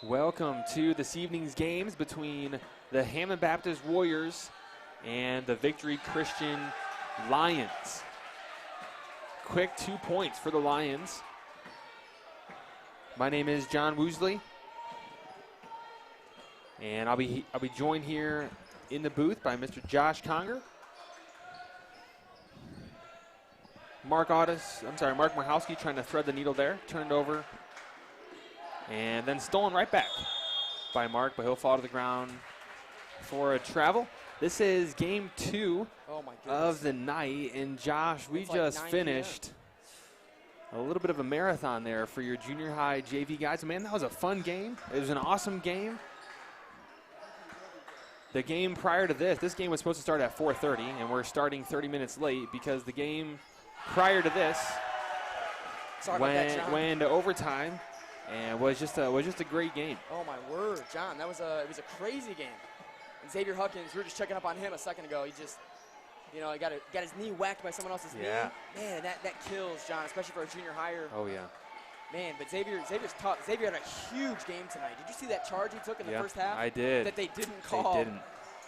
Welcome to this evening's games between the Hammond Baptist Warriors and the Victory Christian Lions. Quick 2 points for the Lions. My name is John Woosley, and I'll be joined here in the booth by Mr. Josh Conger, Mark Markowski trying to thread the needle there, turned over, and then stolen right back by Mark, but he'll fall to the ground for a travel. This is game 2 of the night, and Josh, we just finished a little bit of a marathon there for your junior high JV guys. Man, that was a fun game. It was an awesome game. The game prior to this game was supposed to start at 4:30, and we're starting 30 minutes late because the game prior to this went into overtime and was just a great game. Oh my word, John! It was a crazy game. And Xavier Huckins, we were just checking up on him a second ago. He just, he got his knee whacked by someone else's knee. Man, that kills, John, especially for a junior higher. Oh yeah. Man, but Xavier's tough. Xavier had a huge game tonight. Did you see that charge he took in the first half? I did. That they didn't call. They didn't.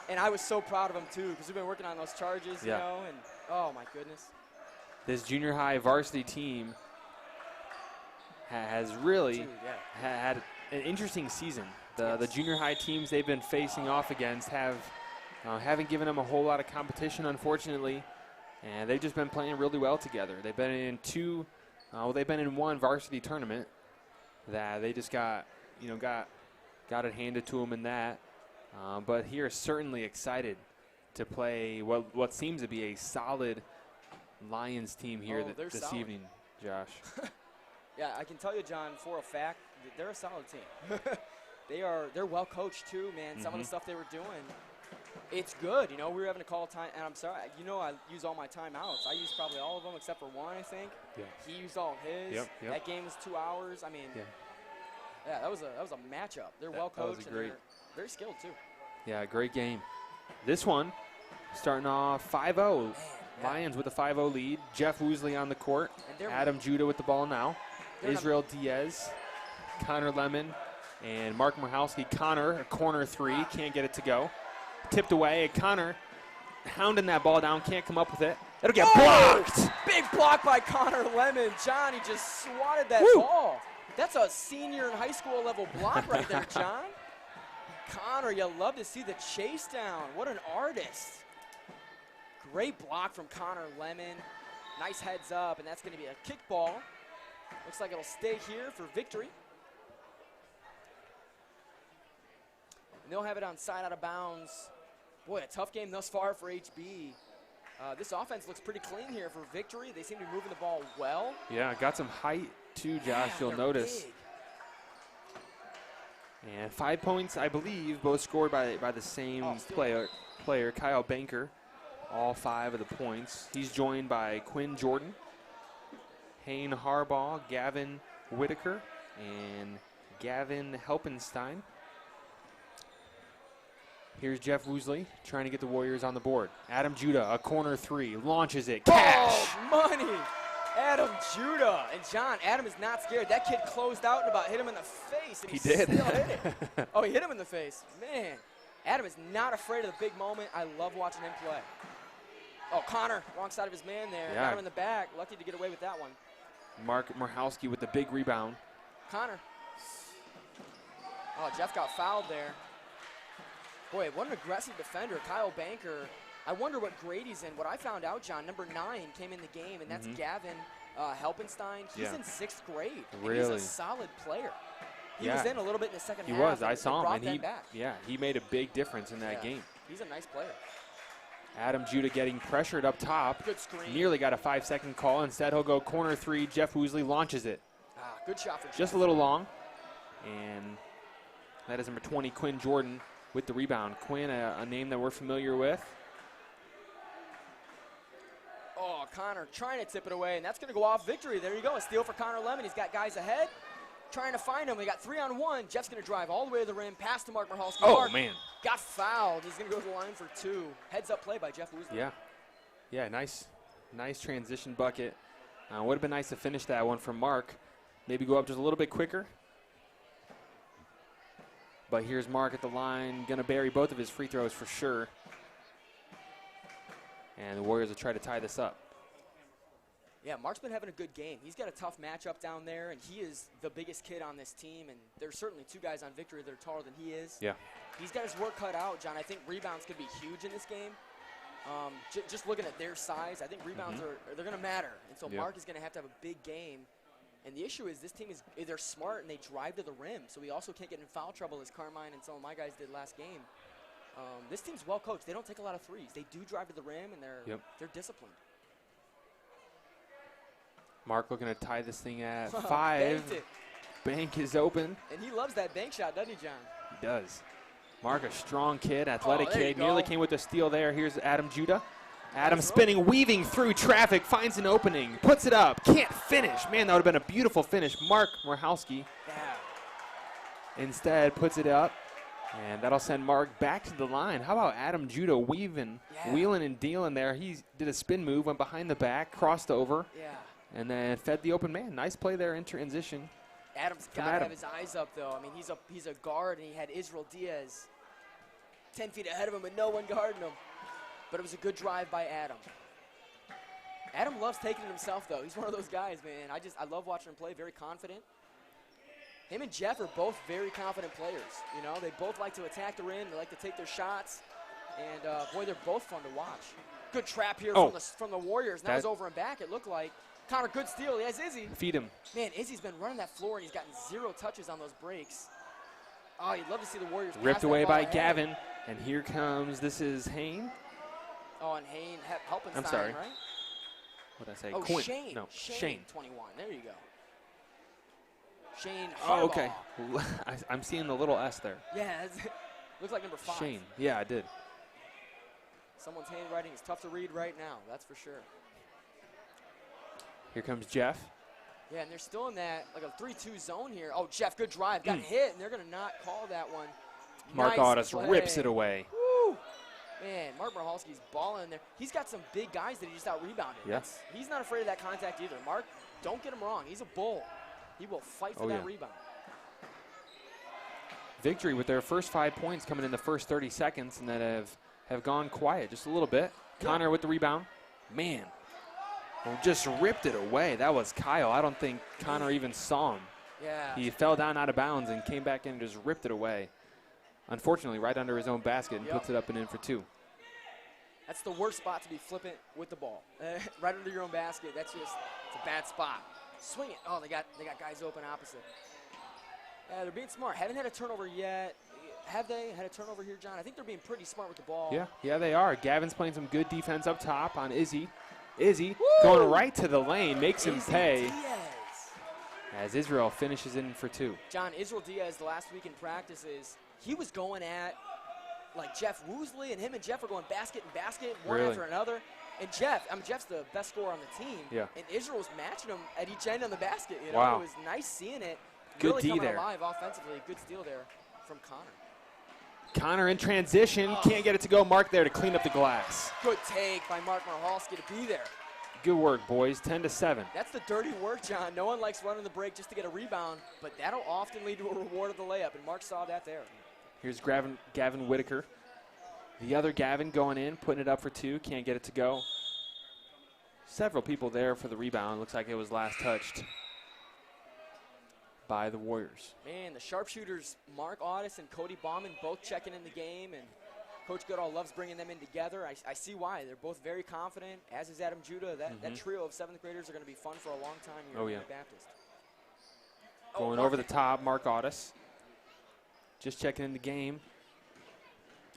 And I was so proud of him too, because we've been working on those charges, you know, and oh my goodness. This junior high varsity team has really had an interesting season. The junior high teams they've been facing off against haven't given them a whole lot of competition, unfortunately, and they've just been playing really well together. They've been in one varsity tournament that they just got it handed to them in that. But here, certainly excited to play what seems to be a solid Lions team here this evening, Josh. Yeah, I can tell you, John, for a fact, that they're a solid team. They're well coached too, man. Some of the stuff they were doing, it's good. We were having to call time, and I'm sorry, I use all my timeouts. I used probably all of them except for one, I think. Yeah. He used all of his. Yep. That game was 2 hours. I mean, that was a matchup. They're well coached and they're very skilled too. Yeah, great game. This one starting off 5-0. Lions with a 5-0 lead. Jeff Woosley on the court. Adam Judah with the ball now. Israel Diaz, Connor Lemon, and Mark Markowski. Connor, a corner three, can't get it to go. Tipped away. Connor hounding that ball down, can't come up with it. It'll get blocked. Big block by Connor Lemon. John, he just swatted that ball. That's a senior in high school level block right there, John. Connor, you love to see the chase down. What an artist. Great block from Connor Lemon. Nice heads up, and that's going to be a kick ball. Looks like it'll stay here for Victory. And they'll have it on side out of bounds. Boy, a tough game thus far for HB. This offense looks pretty clean here for Victory. They seem to be moving the ball well. Yeah, got some height too, Josh, you'll notice. Big. And 5 points, I believe, both scored by the same player, Kyle Banker. All 5 of the points. He's joined by Quinn Jordan, Hayne Harbaugh, Gavin Whitaker, and Gavin Helpenstein. Here's Jeff Woosley trying to get the Warriors on the board. Adam Judah, a corner three, launches it. Cash! Oh, money! Adam Judah. And John, Adam is not scared. That kid closed out and about hit him in the face. And he did. Still hit it. Oh, he hit him in the face. Man, Adam is not afraid of the big moment. I love watching him play. Oh, Connor, wrong side of his man there. Yeah. Got him in the back. Lucky to get away with that one. Mark Markowski with the big rebound. Connor. Oh, Jeff got fouled there. Boy, what an aggressive defender. Kyle Banker. I wonder what grade he's in. What I found out, John, number 9 came in the game, and that's Gavin Helpenstein. He's in 6th grade. Really? And he's a solid player. He was in a little bit in the second half. He was. I saw him, and he made a big difference in that game. He's a nice player. Adam Judah getting pressured up top. Good screen. Nearly got a 5-second call. Instead, he'll go corner three. Jeff Woosley launches it. Good shot for Jeff. Just a little long. And that is number 20, Quinn Jordan, with the rebound. Quinn, a name that we're familiar with. Oh, Connor trying to tip it away, and that's going to go off Victory. There you go, a steal for Connor Lemon. He's got guys ahead, trying to find him. We got 3-on-1. Jeff's going to drive all the way to the rim, pass to Mark Markowski. Oh, man. Got fouled. He's going to go to the line for 2. Heads-up play by Jeff Woosley. Yeah, nice transition bucket. Would have been nice to finish that one from Mark. Maybe go up just a little bit quicker. But here's Mark at the line, going to bury both of his free throws for sure. And the Warriors will try to tie this up. Yeah, Mark's been having a good game. He's got a tough matchup down there, and he is the biggest kid on this team. And there's certainly two guys on Victory that are taller than he is. Yeah. He's got his work cut out, John. I think rebounds could be huge in this game. Just looking at their size, I think rebounds they're going to matter. And so Mark is going to have a big game. And the issue is this team they're smart and they drive to the rim. So we also can't get in foul trouble as Carmine and some of my guys did last game. This team's well coached. They don't take a lot of threes. They do drive to the rim, and they're disciplined. Mark looking to tie this thing at 5. Bank is open. And he loves that bank shot, doesn't he, John? He does. Mark, a strong kid, athletic kid. Go. Nearly came with a steal there. Here's Adam Judah. Adam spinning, weaving through traffic, finds an opening, puts it up, can't finish. Man, that would have been a beautiful finish. Mark Michalski instead puts it up, and that'll send Mark back to the line. How about Adam Judah wheeling and dealing there? He did a spin move, went behind the back, crossed over. And then fed the open man. Nice play there in transition. Adam's got to have his eyes up, though. I mean, he's a guard, and he had Israel Diaz 10 feet ahead of him and no one guarding him. But it was a good drive by Adam. Adam loves taking it himself, though. He's one of those guys, man. I love watching him play, very confident. Him and Jeff are both very confident players. You know, they both like to attack the rim. They like to take their shots. And, boy, they're both fun to watch. Good trap here from the Warriors. Now he's over and back, it looked like. Connor, good steal. He has Izzy. Feed him. Man, Izzy's been running that floor, and he's gotten 0 touches on those breaks. Oh, you'd love to see the Warriors ripped away by Gavin, and here comes, this is Hain. Oh, and Hain helping. I'm sorry. Right? What did I say? Oh, Quinn. Shane. No, Shane. 21. There you go. Shane Harbaugh. Oh, okay. I'm seeing the little S there. Yeah, looks like number 5. Shane. Yeah, I did. Someone's handwriting is tough to read right now, that's for sure. Here comes Jeff. Yeah, and they're still in that, like a 3-2 zone here. Oh, Jeff, good drive. Got hit, and they're going to not call that one. Mark Audis rips it away. Woo! Man, Mark Michalski's balling there. He's got some big guys that he just out-rebounded. Yes. He's not afraid of that contact either. Mark, don't get him wrong. He's a bull. He will fight for that rebound. Victory with their first 5 points coming in the first 30 seconds, and that have gone quiet just a little bit. Connor with the rebound. Man. Just ripped it away. That was Kyle. I don't think Connor even saw him. Yeah. He fell down out of bounds and came back in and just ripped it away. Unfortunately, right under his own basket and puts it up and in for 2. That's the worst spot to be flippant with the ball. Right under your own basket. It's a bad spot. Swing it. Oh, they got guys open opposite. They're being smart. Haven't had a turnover yet. Have they had a turnover here, John? I think they're being pretty smart with the ball. Yeah, they are. Gavin's playing some good defense up top on Izzy. Izzy going right to the lane, makes him pay. As Israel finishes in for 2. John, Israel Diaz last week in practices, he was going at like Jeff Woosley, and him and Jeff are going basket and basket, one after another. And Jeff's the best scorer on the team. Yeah. And Israel was matching him at each end on the basket. You know, wow. It was nice seeing it. Good really D coming there. alive offensively. Good steal there from Connor. Connor in transition, can't get it to go. Mark there to clean up the glass. Good take by Mark Michalski to be there. Good work, boys. 10-7. That's the dirty work, John. No one likes running the break just to get a rebound, but that'll often lead to a reward of the layup, and Mark saw that there. Here's Gavin Whitaker. The other Gavin going in, putting it up for 2. Can't get it to go. Several people there for the rebound. Looks like it was last touched by the Warriors. Man, the sharpshooters, Mark Audis and Cody Bauman, both checking in the game, and Coach Goodall loves bringing them in together. I see why. They're both very confident, as is Adam Judah. That trio of 7th graders are going to be fun for a long time here at Baptist. Going over the top, Mark Audis. Just checking in the game.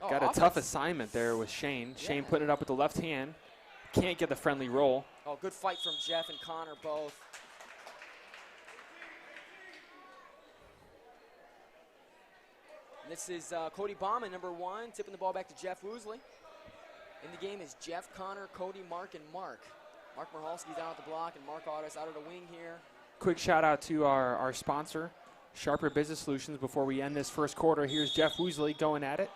Got a tough assignment there with Shane. Shane putting it up with the left hand. Can't get the friendly roll. Oh, good fight from Jeff and Connor both. This is Cody Bauman, number 1, tipping the ball back to Jeff Woosley. In the game is Jeff, Connor, Cody, Mark, and Mark. Mark Michalski down at the block, and Mark Audis out of the wing here. Quick shout out to our sponsor, Sharper Business Solutions. Before we end this first quarter, here's Jeff Woosley going at it.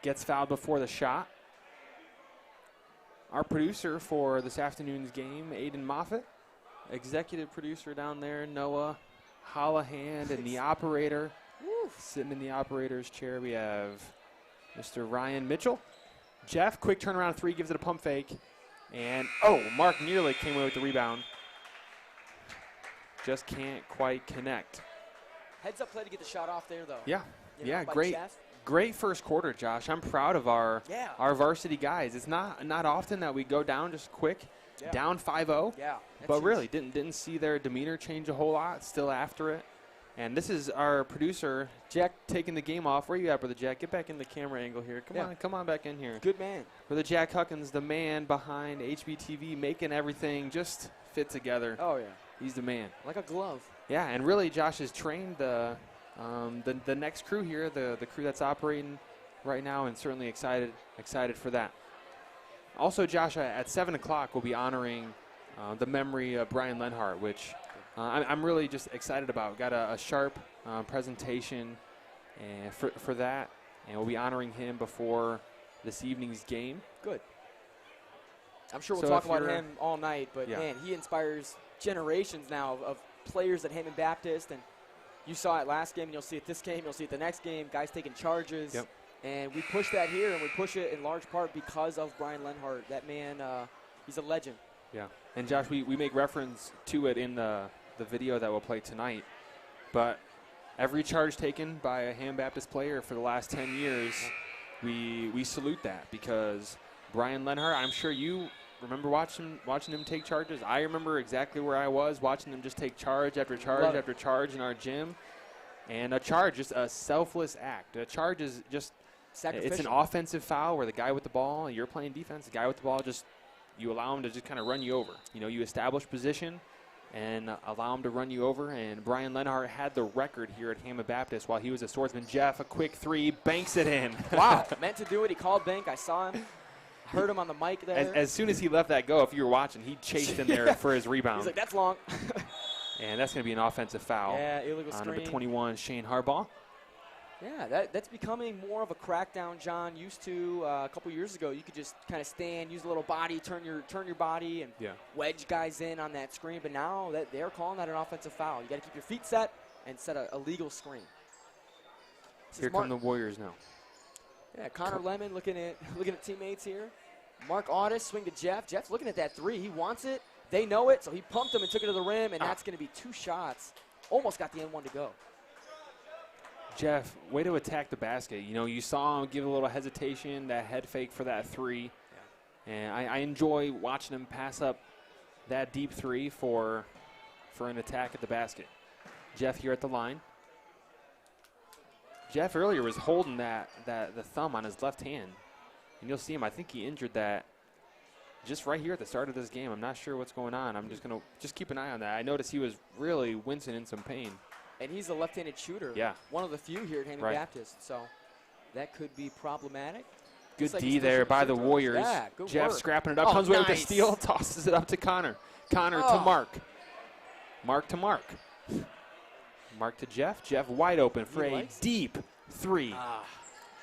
Gets fouled before the shot. Our producer for this afternoon's game, Aiden Moffitt. Executive producer down there, Noah Hollahan, and the operator, Sitting in the operator's chair, we have Mr. Ryan Mitchell. Jeff, quick turnaround three, gives it a pump fake. And, Mark nearly came away with the rebound. Just can't quite connect. Heads up play to get the shot off there, though. Yeah, By great. Jeff. Great first quarter, Josh. I'm proud of our varsity guys. It's not often that we go down just quick, down 5-0. Yeah. But really, didn't see their demeanor change a whole lot. Still after it. And this is our producer, Jack, taking the game off. Where you at, brother Jack? Get back in the camera angle here. Come on back in here. Good man. Brother Jack Huckins, the man behind HBTV, making everything just fit together. Oh, yeah. He's the man. Like a glove. Yeah, and really, Josh has trained the next crew here, the crew that's operating right now, and certainly excited for that. Also, Josh, at 7 o'clock, we'll be honoring the memory of Brian Lenhart, which I'm really just excited about. Got a sharp presentation for that, and we'll be honoring him before this evening's game. Good. I'm sure we'll talk about him all night, but, man, he inspires generations now of players at Hammond Baptist, and you saw it last game, and you'll see it this game, you'll see it the next game, guys taking charges. Yep. And we push that here, and we push it in large part because of Brian Lenhart. That man, he's a legend. Yeah. And, Josh, we make reference to it in the video that we'll play tonight. But every charge taken by a Hammond Baptist player for the last 10 years, we salute that, because Brian Lenhart, I'm sure you remember watching him take charges. I remember exactly where I was watching him just take charge after charge after charge in our gym. And a charge, just a selfless act. A charge is just sacrificial. It's an offensive foul where the guy with the ball, you're playing defense, the guy with the ball, just you allow him to just kind of run you over. You know, you establish position and allow him to run you over. And Brian Lenhart had the record here at Hammond Baptist while he was a swordsman. Jeff, a quick three, banks it in. Wow, meant to do it. He called bank. I saw him. Heard him on the mic there. As soon as he left that go, if you were watching, he chased in there for his rebound. He's like, that's long. And that's going to be an offensive foul. Yeah, illegal screen. Number 21, Shane Harbaugh. Yeah, that's becoming more of a crackdown, John. Used to a couple years ago, you could just kind of stand, use a little body, turn your body, and wedge guys in on that screen. But now they're calling that an offensive foul. You got to keep your feet set and set a legal screen. Here come the Warriors now. Yeah, Connor Lemon looking at teammates here. Mark Audis swing to Jeff. Jeff's looking at that three. He wants it. They know it, so he pumped him and took it to the rim, and that's going to be 2 shots. Almost got the N1 to go. Jeff, way to attack the basket. You know, you saw him give a little hesitation, that head fake for that three. Yeah. And I enjoy watching him pass up that deep three for an attack at the basket. Jeff here at the line. Jeff earlier was holding the thumb on his left hand. And you'll see him, I think he injured that just right here at the start of this game. I'm not sure what's going on. I'm just going to keep an eye on that. I noticed he was really wincing in some pain. And he's a left-handed shooter. Yeah. One of the few here at Hammond Baptist. So that could be problematic. Good D there by the Warriors. Yeah, good Jeff work. scrapping it up. Comes away with the steal. Tosses it up to Connor. Connor to Mark. Mark to Mark. Mark to Jeff. Jeff wide open for a deep three.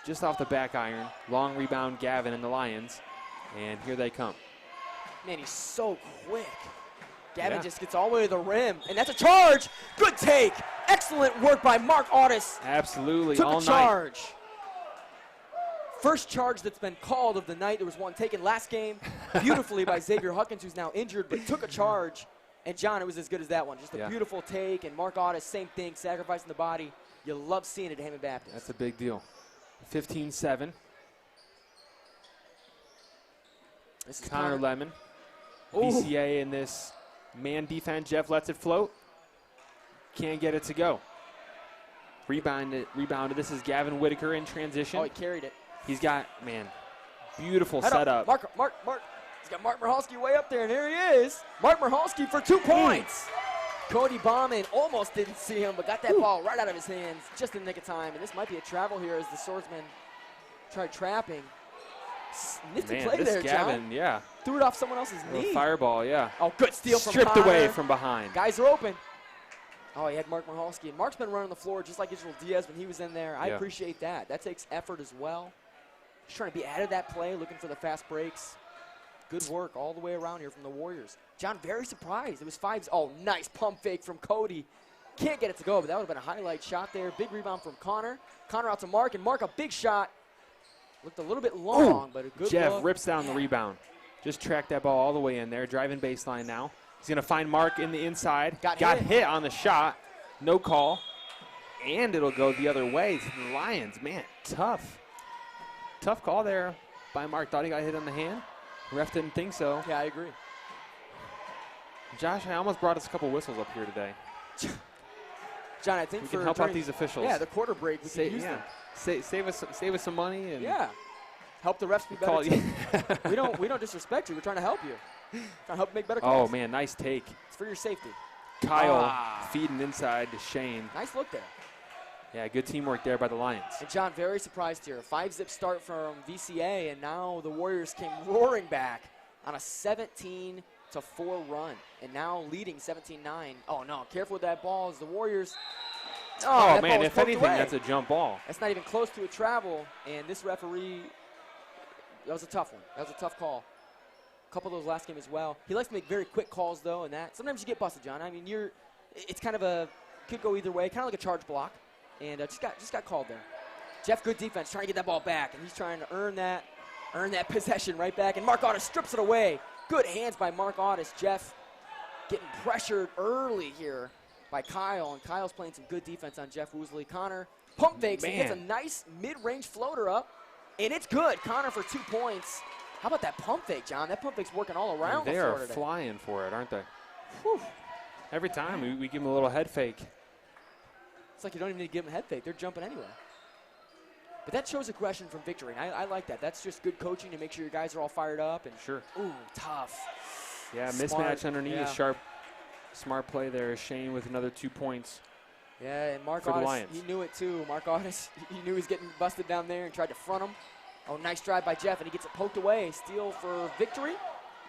Just off the back iron. Long rebound, Gavin and the Lions. And here they come. Man, he's so quick. Gavin just gets all the way to the rim, and that's a charge. Good take. Excellent work by Mark Audis. Absolutely, Took all a charge. First charge that's been called of the night. There was one taken last game beautifully by Xavier Huckins, who's now injured, but took a charge. And, John, it was as good as that one. Just a beautiful take, and Mark Audis, same thing, sacrificing the body. You love seeing it at Hammond Baptist. That's a big deal. 15-7. This is Connor Lemon. BCA in this man defense. Jeff lets it float. Can't get it to go. Rebounded. This is Gavin Whitaker in transition. Oh, he carried it. He's got, beautiful setup. Mark. He's got Mark Michalski way up there, and here he is. Mark Michalski for 2 points. Cody Bauman almost didn't see him, but got that ball right out of his hands just in the nick of time. And this might be a travel here as the swordsman tried trapping. Nifty play there, Gavin, John. Threw it off someone else's knee. Fireball, Oh, good steal from Stripped Connor. away from behind. Guys are open. Oh, he had Mark Michalski. And Mark's been running the floor just like Israel Diaz when he was in there. I appreciate that. That takes effort as well. Just trying to be out of that play, looking for the fast breaks. Good work all the way around here from the Warriors. John, very surprised. It was 5. Oh, nice pump fake from Cody. Can't get it to go, but that would have been a highlight shot there. Big rebound from Connor. Connor out to Mark, and Mark a big shot. Looked a little bit long, but a good Jeff look. rips down the rebound. Just tracked that ball all the way in there. Driving baseline now. He's going to find Mark in the inside. Got hit on the shot. No call. And it'll go the other way to the Lions. Man, tough. Tough call there by Mark. Thought he got hit on the hand. Ref didn't think so. Yeah, I agree. Josh, I almost brought us a couple whistles up here today. John, I think we can help out these officials. Yeah, the quarter break, we can use them. Save us some money. And yeah. Help the refs be better too. we don't disrespect you. We're trying to help you. Trying to help make better calls. Oh, man, nice take. It's for your safety. Kyle feeding inside to Shane. Nice look there. Yeah, good teamwork there by the Lions. And John, very surprised here. 5-zip start from VCA, and now the Warriors came roaring back on a 17-4 run, and now leading 17-9. Oh, no, careful with that ball as the Warriors. Oh man, if anything, that's a jump ball. That's not even close to a travel, and this referee, that was a tough one. That was a tough call. A couple of those last game as well. He likes to make very quick calls, though, and that. Sometimes you get busted, John. I mean, it's kind of could go either way, kind of like a charge block, and just got called there. Jeff, good defense, trying to get that ball back, and he's trying to earn that possession right back, and Mark Audis strips it away. Good hands by Mark Audis. Jeff getting pressured early here by Kyle, and Kyle's playing some good defense on Jeff Woosley. Connor pump fakes and gets a nice mid-range floater up, and it's good. Connor for 2 points. How about that pump fake, John? That pump fake's working all around the floor today. They are flying for it, aren't they? Whew. Every time we give them a little head fake. It's like you don't even need to give them a head fake. They're jumping anywhere. But that shows aggression from Victory, and I like that. That's just good coaching to make sure your guys are all fired up. And sure. Ooh, tough. Yeah, Smart. Mismatch underneath. Yeah. Sharp, smart play there. Shane with another 2 points. Yeah, and Mark for the Audis, Lions. he knew it too. Mark Audis, he knew he was getting busted down there and tried to front him. Oh, nice drive by Jeff, and he gets it poked away. Steal for Victory.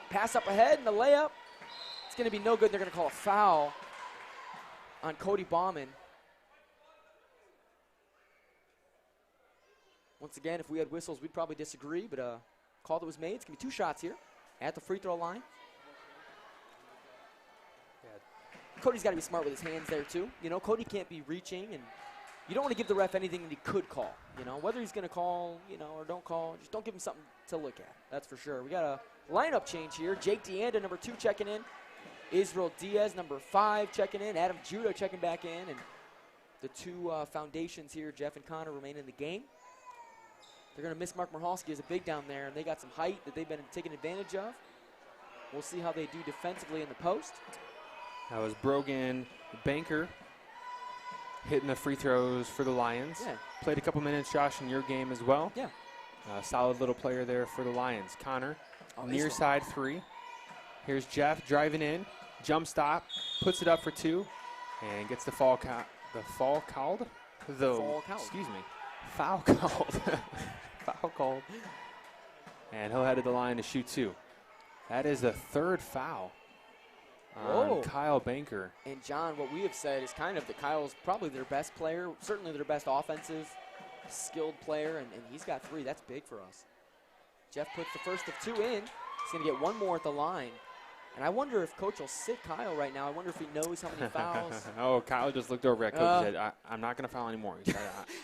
Pass up ahead, and the layup. It's going to be no good. They're going to call a foul on Cody Bauman. Once again, if we had whistles, we'd probably disagree, but a call that was made. It's going to be 2 shots here at the free throw line. Cody's got to be smart with his hands there, too. You know, Cody can't be reaching, and you don't want to give the ref anything that he could call. You know, whether he's going to call, you know, or don't call, just don't give him something to look at. That's for sure. We got a lineup change here. Jake DeAnda, number 2, checking in. Israel Diaz, number 5, checking in. Adam Judah checking back in. And the 2 foundations here, Jeff and Connor, remain in the game. They're going to miss Mark Marhalski as a big down there, and they got some height that they've been taking advantage of. We'll see how they do defensively in the post. That was Brogan Banker hitting the free throws for the Lions. Yeah. Played a couple minutes, Josh, in your game as well. Yeah. Solid little player there for the Lions. Connor, near Israel. side 3. Here's Jeff driving in, jump stop, puts it up for 2, and gets the foul called. Foul called. Excuse me. Foul called. Foul called. And he'll head to the line to shoot 2. That is the 3rd foul on Kyle Banker. And, John, what we have said is kind of that Kyle's probably their best player, certainly their best offensive, skilled player, and he's got 3. That's big for us. Jeff puts the first of 2 in. He's going to get 1 more at the line. And I wonder if Coach will sit Kyle right now. I wonder if he knows how many fouls. Oh, Kyle just looked over at Coach and said, I'm not going to foul anymore. He said,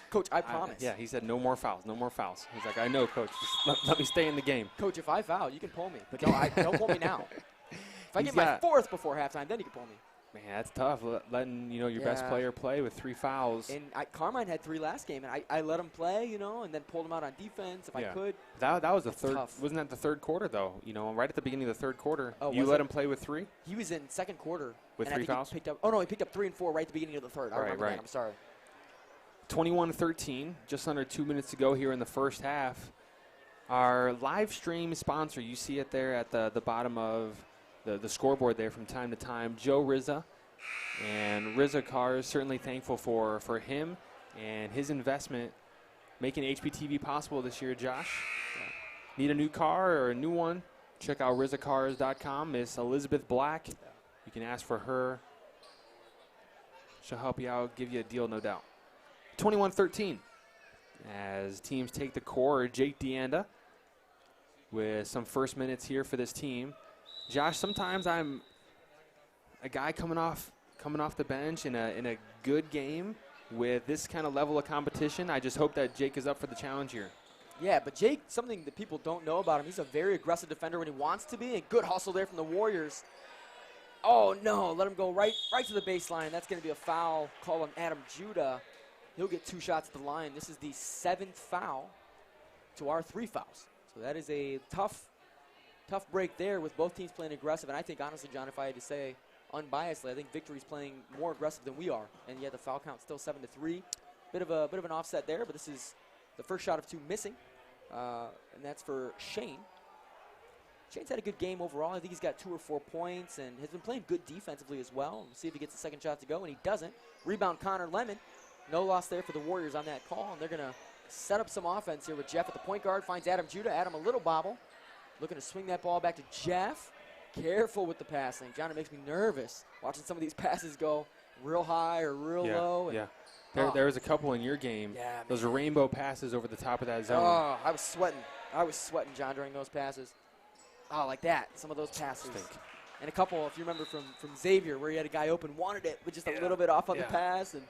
Coach, I promise. Yeah, he said, no more fouls, no more fouls. He's like, I know, Coach. Just let me stay in the game. Coach, if I foul, you can pull me. But don't pull me now. If I get my 4th before halftime, then you can pull me. Man, that's tough, letting your best player play with 3 fouls. And Carmine had 3 last game, and I let him play, and then pulled him out on defense if I could. That was the third. Tough. Wasn't that the 3rd quarter, though? Right at the beginning of the 3rd quarter. Oh, you let him play with 3? He was in 2nd quarter. With and 3 I think fouls? He picked up 3 and 4 right at the beginning of the 3rd. I remember that. I'm sorry. 21-13, just under 2 minutes to go here in the first half. Our live stream sponsor, you see it there at the bottom of the scoreboard there from time to time, Joe Rizza. And Rizza Cars, certainly thankful for him and his investment making HPTV possible this year, Josh. Need a new car or a new one? Check out RizzaCars.com. Miss Elizabeth Black. You can ask for her. She'll help you out, give you a deal, no doubt. 21-13 as teams take the core. Jake DeAnda with some first minutes here for this team. Josh, sometimes I'm a guy coming off coming off the bench in a good game with this kind of level of competition. I just hope that Jake is up for the challenge here. Yeah, but Jake, something that people don't know about him, he's a very aggressive defender when he wants to be, and good hustle there from the Warriors. Oh, no, let him go right to the baseline. That's going to be a foul call on Adam Judah. He'll get 2 shots at the line. This is the 7th foul to our 3 fouls. So that is a tough break there with both teams playing aggressive. And I think, honestly, John, if I had to say unbiasedly, I think Victory's playing more aggressive than we are. And yet the foul count still 7-3. Bit of an offset there, but this is the first shot of 2 missing. And that's for Shane. Shane's had a good game overall. I think he's got 2 or 4 points and has been playing good defensively as well. We'll see if he gets the second shot to go, and he doesn't. Rebound, Connor Lemon. No loss there for the Warriors on that call, and they're going to set up some offense here with Jeff at the point guard. Finds Adam Judah. Adam a little bobble. Looking to swing that ball back to Jeff. Careful with the passing. John, it makes me nervous watching some of these passes go real high or real low. Yeah. There was a couple in your game. Yeah, those rainbow passes over the top of that zone. Oh, I was sweating, John, during those passes. Oh, like that. Some of those passes. And a couple, if you remember, from Xavier, where he had a guy open, wanted it, but just a little bit off on the pass. And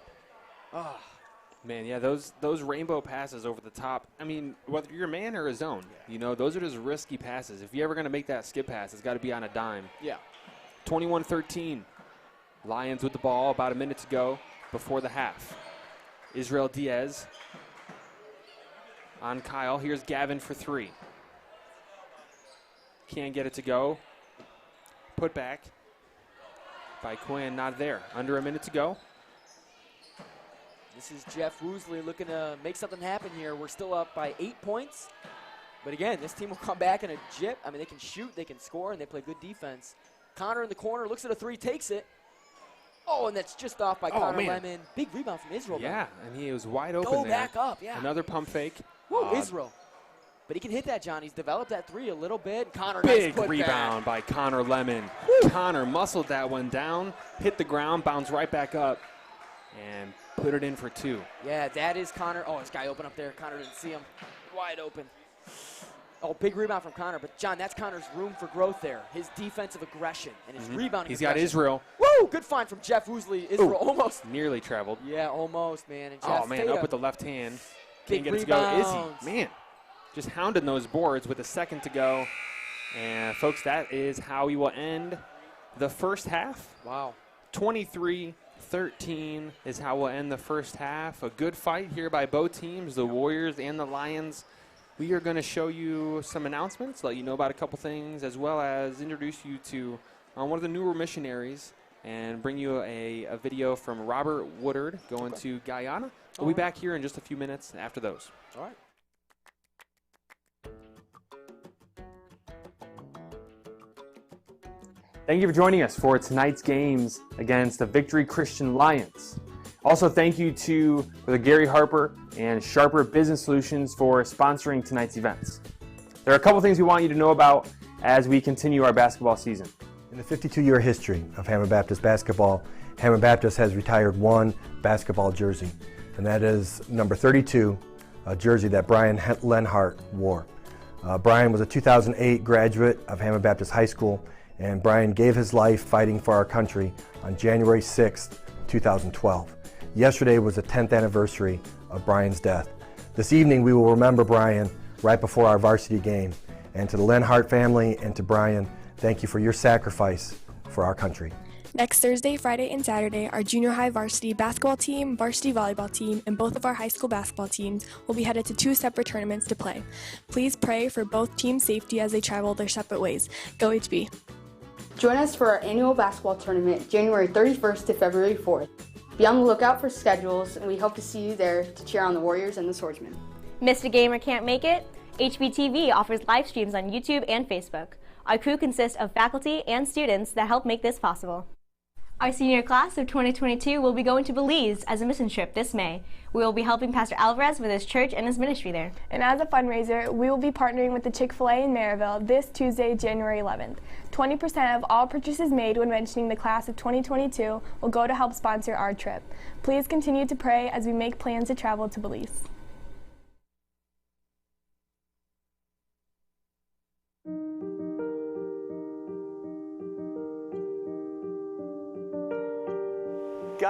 man, yeah, those rainbow passes over the top. I mean, whether you're a man or a zone, those are just risky passes. If you're ever going to make that skip pass, it's got to be on a dime. Yeah. 21-13. Lions with the ball, about a minute to go before the half. Israel Diaz on Kyle. Here's Gavin for 3. Can't get it to go. Put back by Quinn, not there. Under a minute to go. This is Jeff Woosley looking to make something happen here. We're still up by 8 points. But again, this team will come back in a jip. I mean, they can shoot, they can score, and they play good defense. Connor in the corner, looks at a 3, takes it. Oh, and that's just off by Connor Lemon. Big rebound from Israel. Yeah, and he was wide open there. Go back up, yeah. Another pump fake. Woo, Israel. But he can hit that, John. He's developed that 3 a little bit. Connor, big nice rebound by Connor Lemon. Woo. Connor muscled that one down, hit the ground, bounced right back up, and put it in for 2. Yeah, that is Connor. Oh, this guy open up there. Connor didn't see him. Wide open. Oh, big rebound from Connor. But, John, that's Connor's room for growth there. His defensive aggression and his rebounding He's aggression. got Israel. Woo! Good find from Jeff Woosley. Israel almost. Nearly traveled. Yeah, almost, man. And Jeff up with the left hand. Big Can't get it to go. Izzy, man, just hounding those boards with a second to go. And, folks, that is how we will end the first half. Wow. 23-13 is how we'll end the first half. A good fight here by both teams, the Warriors and the Lions. We are going to show you some announcements, let you know about a couple things, as well as introduce you to one of the newer missionaries and bring you a video from Robert Woodard going to Guyana. We'll be back here in just a few minutes after those. All right. Thank you for joining us for tonight's games against the Victory Christian Lions. Also, thank you to the Gary Harper and Sharper Business Solutions for sponsoring tonight's events. There are a couple things we want you to know about as we continue our basketball season. In the 52-year history of Hammond Baptist basketball, Hammond Baptist has retired 1 basketball jersey, and that is number 32, a jersey that Brian Lenhart wore. Brian was a 2008 graduate of Hammond Baptist High School, and Brian gave his life fighting for our country on January 6th, 2012. Yesterday was the 10th anniversary of Brian's death. This evening we will remember Brian right before our varsity game. And to the Lenhart family and to Brian, thank you for your sacrifice for our country. Next Thursday, Friday, and Saturday, our junior high varsity basketball team, varsity volleyball team, and both of our high school basketball teams will be headed to 2 separate tournaments to play. Please pray for both teams' safety as they travel their separate ways. Go HB. Join us for our annual basketball tournament, January 31st to February 4th. Be on the lookout for schedules, and we hope to see you there to cheer on the Warriors and the Swordsmen. Missed a game or can't make it? HBTV offers live streams on YouTube and Facebook. Our crew consists of faculty and students that help make this possible. Our senior class of 2022 will be going to Belize as a mission trip this May. We will be helping Pastor Alvarez with his church and his ministry there. And as a fundraiser, we will be partnering with the Chick-fil-A in Maryville this Tuesday, January 11th. 20% of all purchases made when mentioning the class of 2022 will go to help sponsor our trip. Please continue to pray as we make plans to travel to Belize.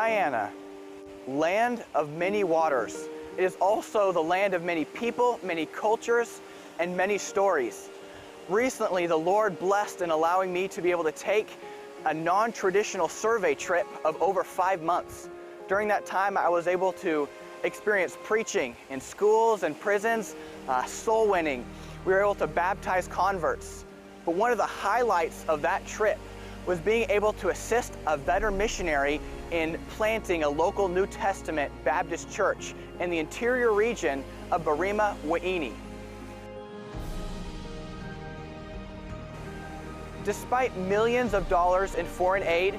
Guyana, land of many waters. It is also the land of many people, many cultures, and many stories. Recently, the Lord blessed in allowing me to be able to take a non-traditional survey trip of over 5 months. During that time, I was able to experience preaching in schools and prisons, soul winning. We were able to baptize converts. But one of the highlights of that trip was being able to assist a veteran missionary in planting a local New Testament Baptist church in the interior region of Barima, Waini. Despite millions of dollars in foreign aid,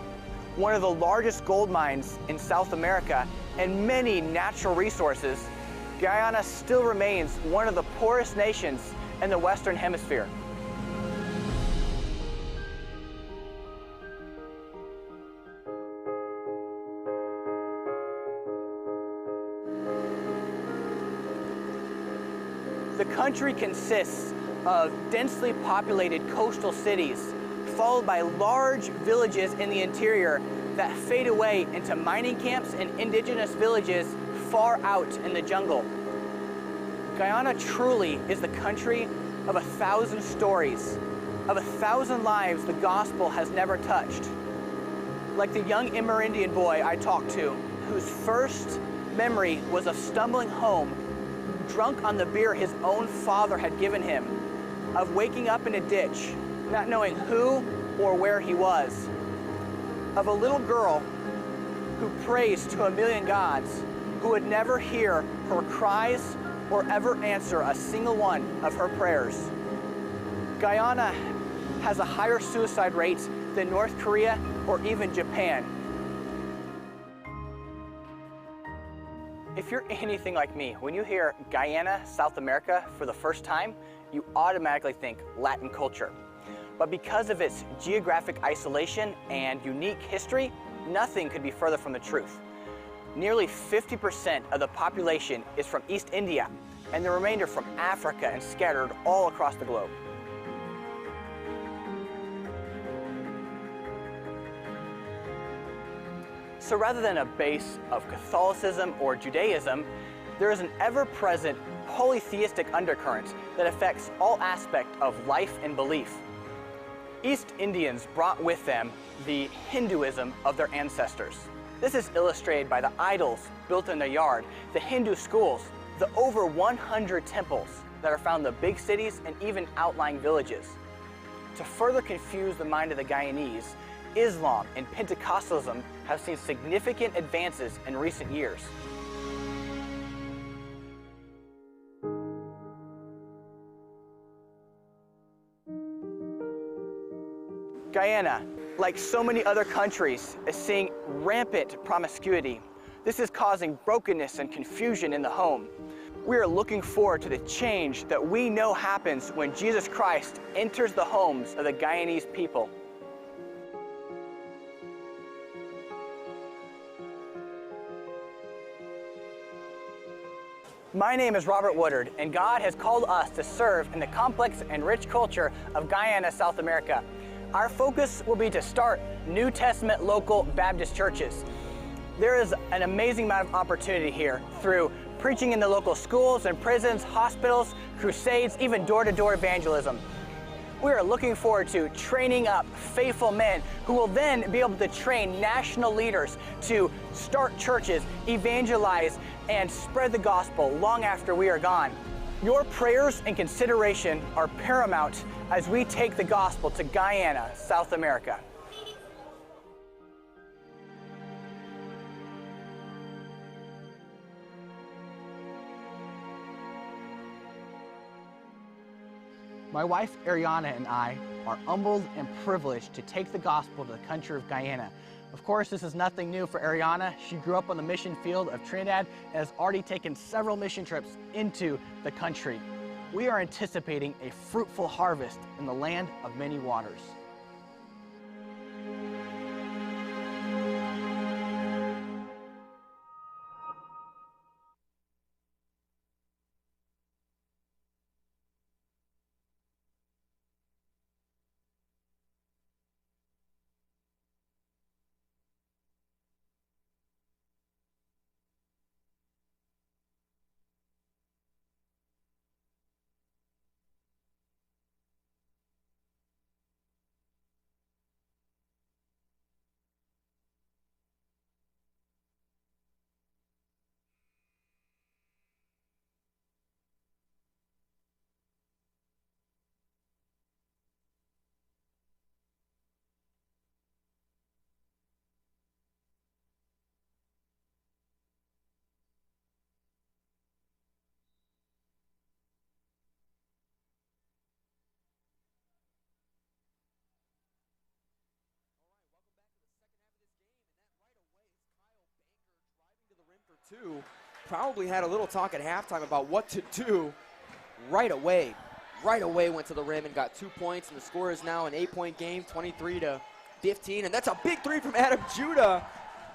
one of the largest gold mines in South America, and many natural resources, Guyana still remains one of the poorest nations in the Western Hemisphere. The country consists of densely populated coastal cities, followed by large villages in the interior that fade away into mining camps and indigenous villages far out in the jungle. Guyana truly is the country of 1,000 stories, of 1,000 lives the gospel has never touched. Like the young Amerindian boy I talked to, whose first memory was of stumbling home, drunk on the beer his own father had given him, of waking up in a ditch, not knowing who or where he was, of a little girl who prays to a million gods, who would never hear her cries or ever answer a single one of her prayers. Guyana has a higher suicide rate than North Korea or even Japan. If you're anything like me, when you hear Guyana, South America for the first time, you automatically think Latin culture. But because of its geographic isolation and unique history, nothing could be further from the truth. Nearly 50% of the population is from East India, and the remainder from Africa and scattered all across the globe. So rather than a base of Catholicism or Judaism, there is an ever-present polytheistic undercurrent that affects all aspects of life and belief. East Indians brought with them the Hinduism of their ancestors. This is illustrated by the idols built in their yard, the Hindu schools, the over 100 temples that are found in the big cities and even outlying villages. To further confuse the mind of the Guyanese, Islam and Pentecostalism have seen significant advances in recent years. Guyana, like so many other countries, is seeing rampant promiscuity. This is causing brokenness and confusion in the home. We are looking forward to the change that we know happens when Jesus Christ enters the homes of the Guyanese people. My name is Robert Woodard, and God has called us to serve in the complex and rich culture of Guyana, South America. Our focus will be to start New Testament local Baptist churches. There is an amazing amount of opportunity here through preaching in the local schools and prisons, hospitals, crusades, even door-to-door evangelism. We are looking forward to training up faithful men who will then be able to train national leaders to start churches, evangelize, and spread the gospel long after we are gone. Your prayers and consideration are paramount as we take the gospel to Guyana, South America. My wife Ariana and I are humbled and privileged to take the gospel to the country of Guyana. Of course, this is nothing new for Ariana. She grew up on the mission field of Trinidad and has already taken several mission trips into the country. We are anticipating a fruitful harvest in the land of many waters. too, probably had a little talk at halftime about what to do right away. Right away went to the rim and got 2 points, and the score is now an 8-point game, 23-15, and that's a big three from Adam Judah.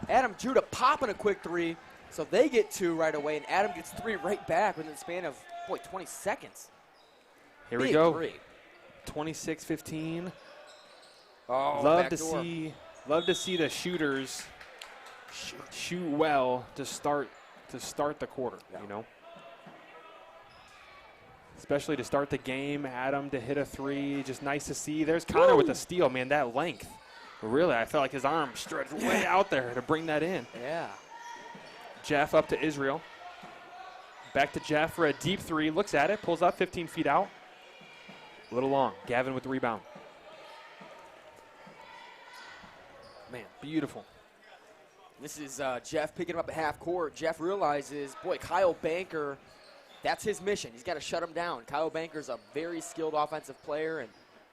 Adam Judah popping a quick three, so they get 2 right away, and Adam gets 3 right back within the span of, 20 seconds. Here Big we go. three. 26-15. Oh, Love backdoor. to see the shooters shoot well to start the quarter. Yeah. You know, especially to start the game. Adam to hit a 3, just nice to see. There's Connor with the steal. Man, that length. Really, I felt like his arm stretched way out there to bring that in. Yeah. Jeff up to Israel. Back to Jeff for a deep 3. Looks at it, pulls up 15 feet out. A little long. Gavin with the rebound. Man, beautiful. This is Jeff picking him up at half court. Jeff realizes, boy, Kyle Banker, that's his mission. He's got to shut him down. Kyle Banker's a very skilled offensive player, and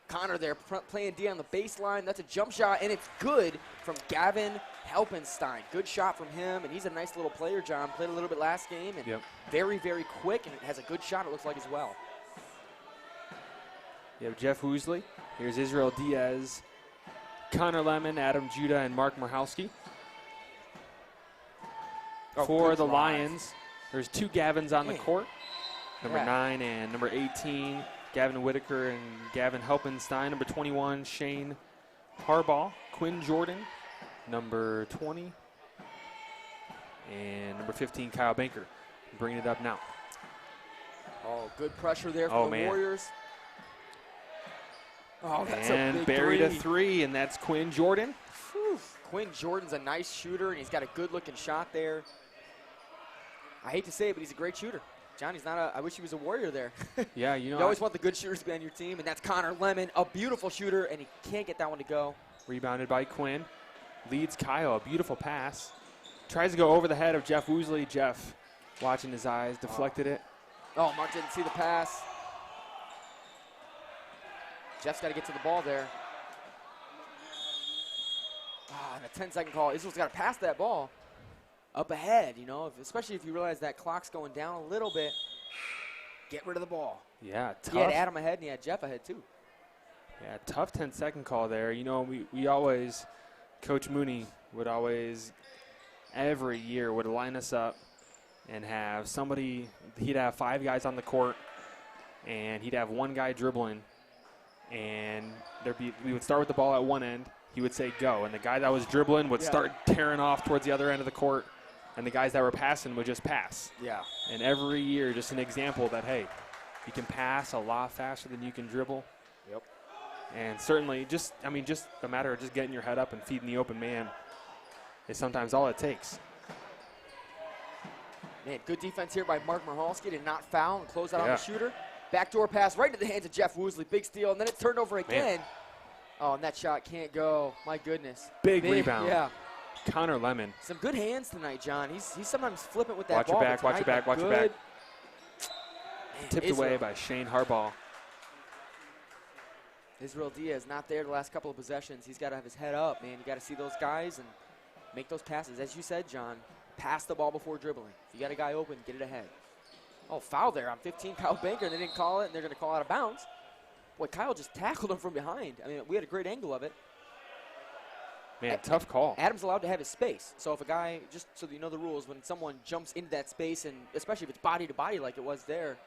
Connor there playing D on the baseline. That's a jump shot, and it's good from Gavin Helpenstein. Good shot from him, and he's a nice little player, John. Played a little bit last game, and very, very quick, and has a good shot, it looks like, as well. You have Jeff Woosley. Here's Israel Diaz, Connor Lemon, Adam Judah, and Mark Marhalski. For the Lions, there's 2 Gavins on the court. Number 9 and number 18, Gavin Whitaker and Gavin Helpenstein. Number 21, Shane Harbaugh. Quinn Jordan, number 20. And number 15, Kyle Banker. Bringing it up now. Oh, good pressure there for the Warriors. Oh, that's and a big buried a 3, and that's Quinn Jordan. Whew. Quinn Jordan's a nice shooter, and he's got a good-looking shot there. I hate to say it, but he's a great shooter. John, he's not a – I wish he was a Warrior there. Yeah, you know. You always want the good shooters to be on your team, and that's Connor Lemon, a beautiful shooter, and he can't get that one to go. Rebounded by Quinn. Leads Kyle, a beautiful pass. Tries to go over the head of Jeff Woosley. Jeff, watching his eyes, deflected it. Oh, Mark didn't see the pass. Jeff's got to get to the ball there. And a 10-second call. Israel's got to pass that ball up ahead, you know, especially if you realize that clock's going down a little bit. Get rid of the ball. Yeah, tough. He had Adam ahead, and he had Jeff ahead, too. Yeah, tough 10-second call there. You know, we always, Coach Mooney would always, every year, would line us up and have somebody, he'd have 5 guys on the court, and he'd have 1 guy dribbling, and we would start with the ball at one end. He would say go, and the guy that was dribbling would start tearing off towards the other end of the court, and the guys that were passing would just pass. Yeah. And every year, just an example that, hey, you can pass a lot faster than you can dribble. Yep. And certainly, just a matter of just getting your head up and feeding the open man is sometimes all it takes. Man, good defense here by Mark Marhalski to not foul and close out on the shooter. Backdoor pass right into the hands of Jeff Woosley. Big steal, and then it's turned over again. Man. Oh, and that shot can't go. My goodness. Big rebound. Yeah. Connor Lemon. Some good hands tonight, John. He's sometimes flippant with that watch ball. Your back, watch your back, watch your back. Man, tipped away by Shane Harbaugh. Israel Diaz not there the last couple of possessions. He's got to have his head up, man. You got to see those guys and make those passes. As you said, John, pass the ball before dribbling. If you got a guy open, get it ahead. Oh, foul there on 15, Kyle Banker. They didn't call it, and they're going to call out of bounds. Boy, Kyle just tackled him from behind. I mean, we had a great angle of it. Man, tough call. Adam's allowed to have his space. So if a guy, just so that you know the rules, when someone jumps into that space, and especially if it's body to body like it was there,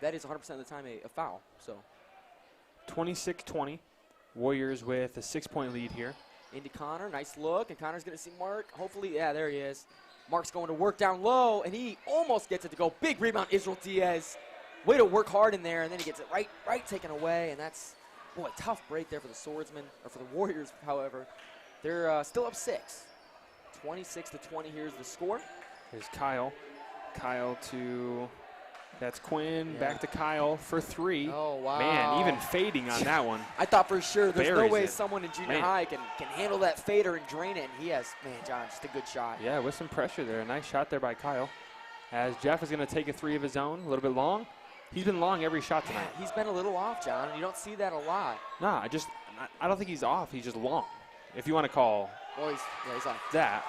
that is 100% of the time a foul. So 26-20. Warriors with a 6-point lead here. Into Connor, nice look, and Connor's going to see Mark. Hopefully, yeah, there he is. Mark's going to work down low, and he almost gets it to go. Big rebound, Israel Diaz. Way to work hard in there, and then he gets it right taken away, and that's, boy, tough break there for the Swordsmen, or for the Warriors, however. They're still up 6. 26-20, here's the score. Here's Kyle. Kyle to, that's Quinn, back to Kyle for 3. Oh, wow. Man, even fading on that one. I thought for sure there's no way it. someone in junior high can handle that fader and drain it, and he has, man, John, just a good shot. Yeah, with some pressure there. A nice shot there by Kyle. As Jeff is going to take a 3 of his own, a little bit long. He's been long every shot tonight. Yeah, he's been a little off, John. You don't see that a lot. Nah, I don't think he's off. He's just long. If you want to call well, he's off. that.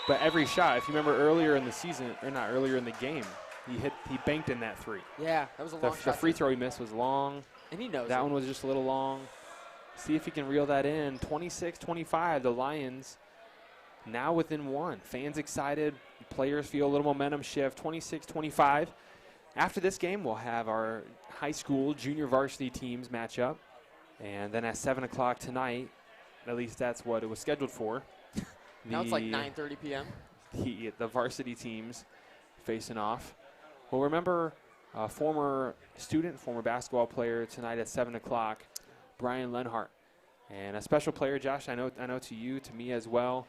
But every shot, if you remember earlier in the season, or not earlier in the game, he banked in that 3. Yeah, that was a long The shot. free throw he missed was long. And he knows That it. one was just a little long. See if he can reel that in. 26-25, the Lions now within 1. Fans excited. Players feel a little momentum shift. 26-25. After this game, we'll have our high school junior varsity teams match up. And then at 7 o'clock tonight, at least that's what it was scheduled for. Now it's like 9:30 p.m. The varsity teams facing off. Well, remember former student, former basketball player tonight at 7 o'clock, Brian Lenhart. And a special player, Josh, I know to you, to me as well.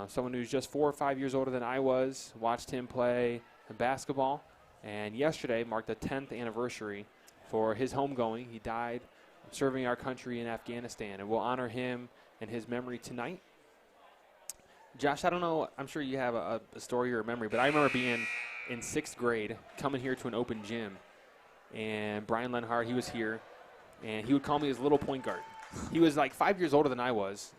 Someone who's just 4 or 5 years older than I was, watched him play basketball. And yesterday marked the 10th anniversary for his homegoing. He died serving our country in Afghanistan, and we'll honor him and his memory tonight. Josh, I don't know, I'm sure you have a story or a memory, but I remember being in 6th grade, coming here to an open gym, and Brian Lenhart, he was here, and he would call me his little point guard. He was like 5 years older than I was.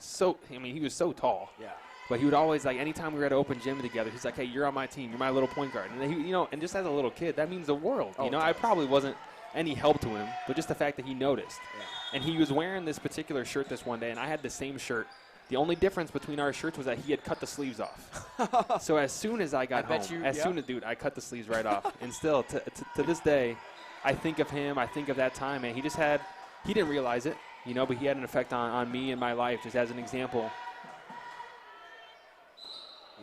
He was so tall. Yeah. But he would always, like, anytime we were at an open gym together, he's like, hey, you're on my team. You're my little point guard. And, he, and just as a little kid, that means the world. I probably wasn't any help to him, but just the fact that he noticed. Yeah. And he was wearing this particular shirt this one day, and I had the same shirt. The only difference between our shirts was that he had cut the sleeves off. So as soon as I got home, dude, I cut the sleeves right off. And still, to this day, I think of him, I think of that time, and he didn't realize it, but he had an effect on me and my life, just as an example.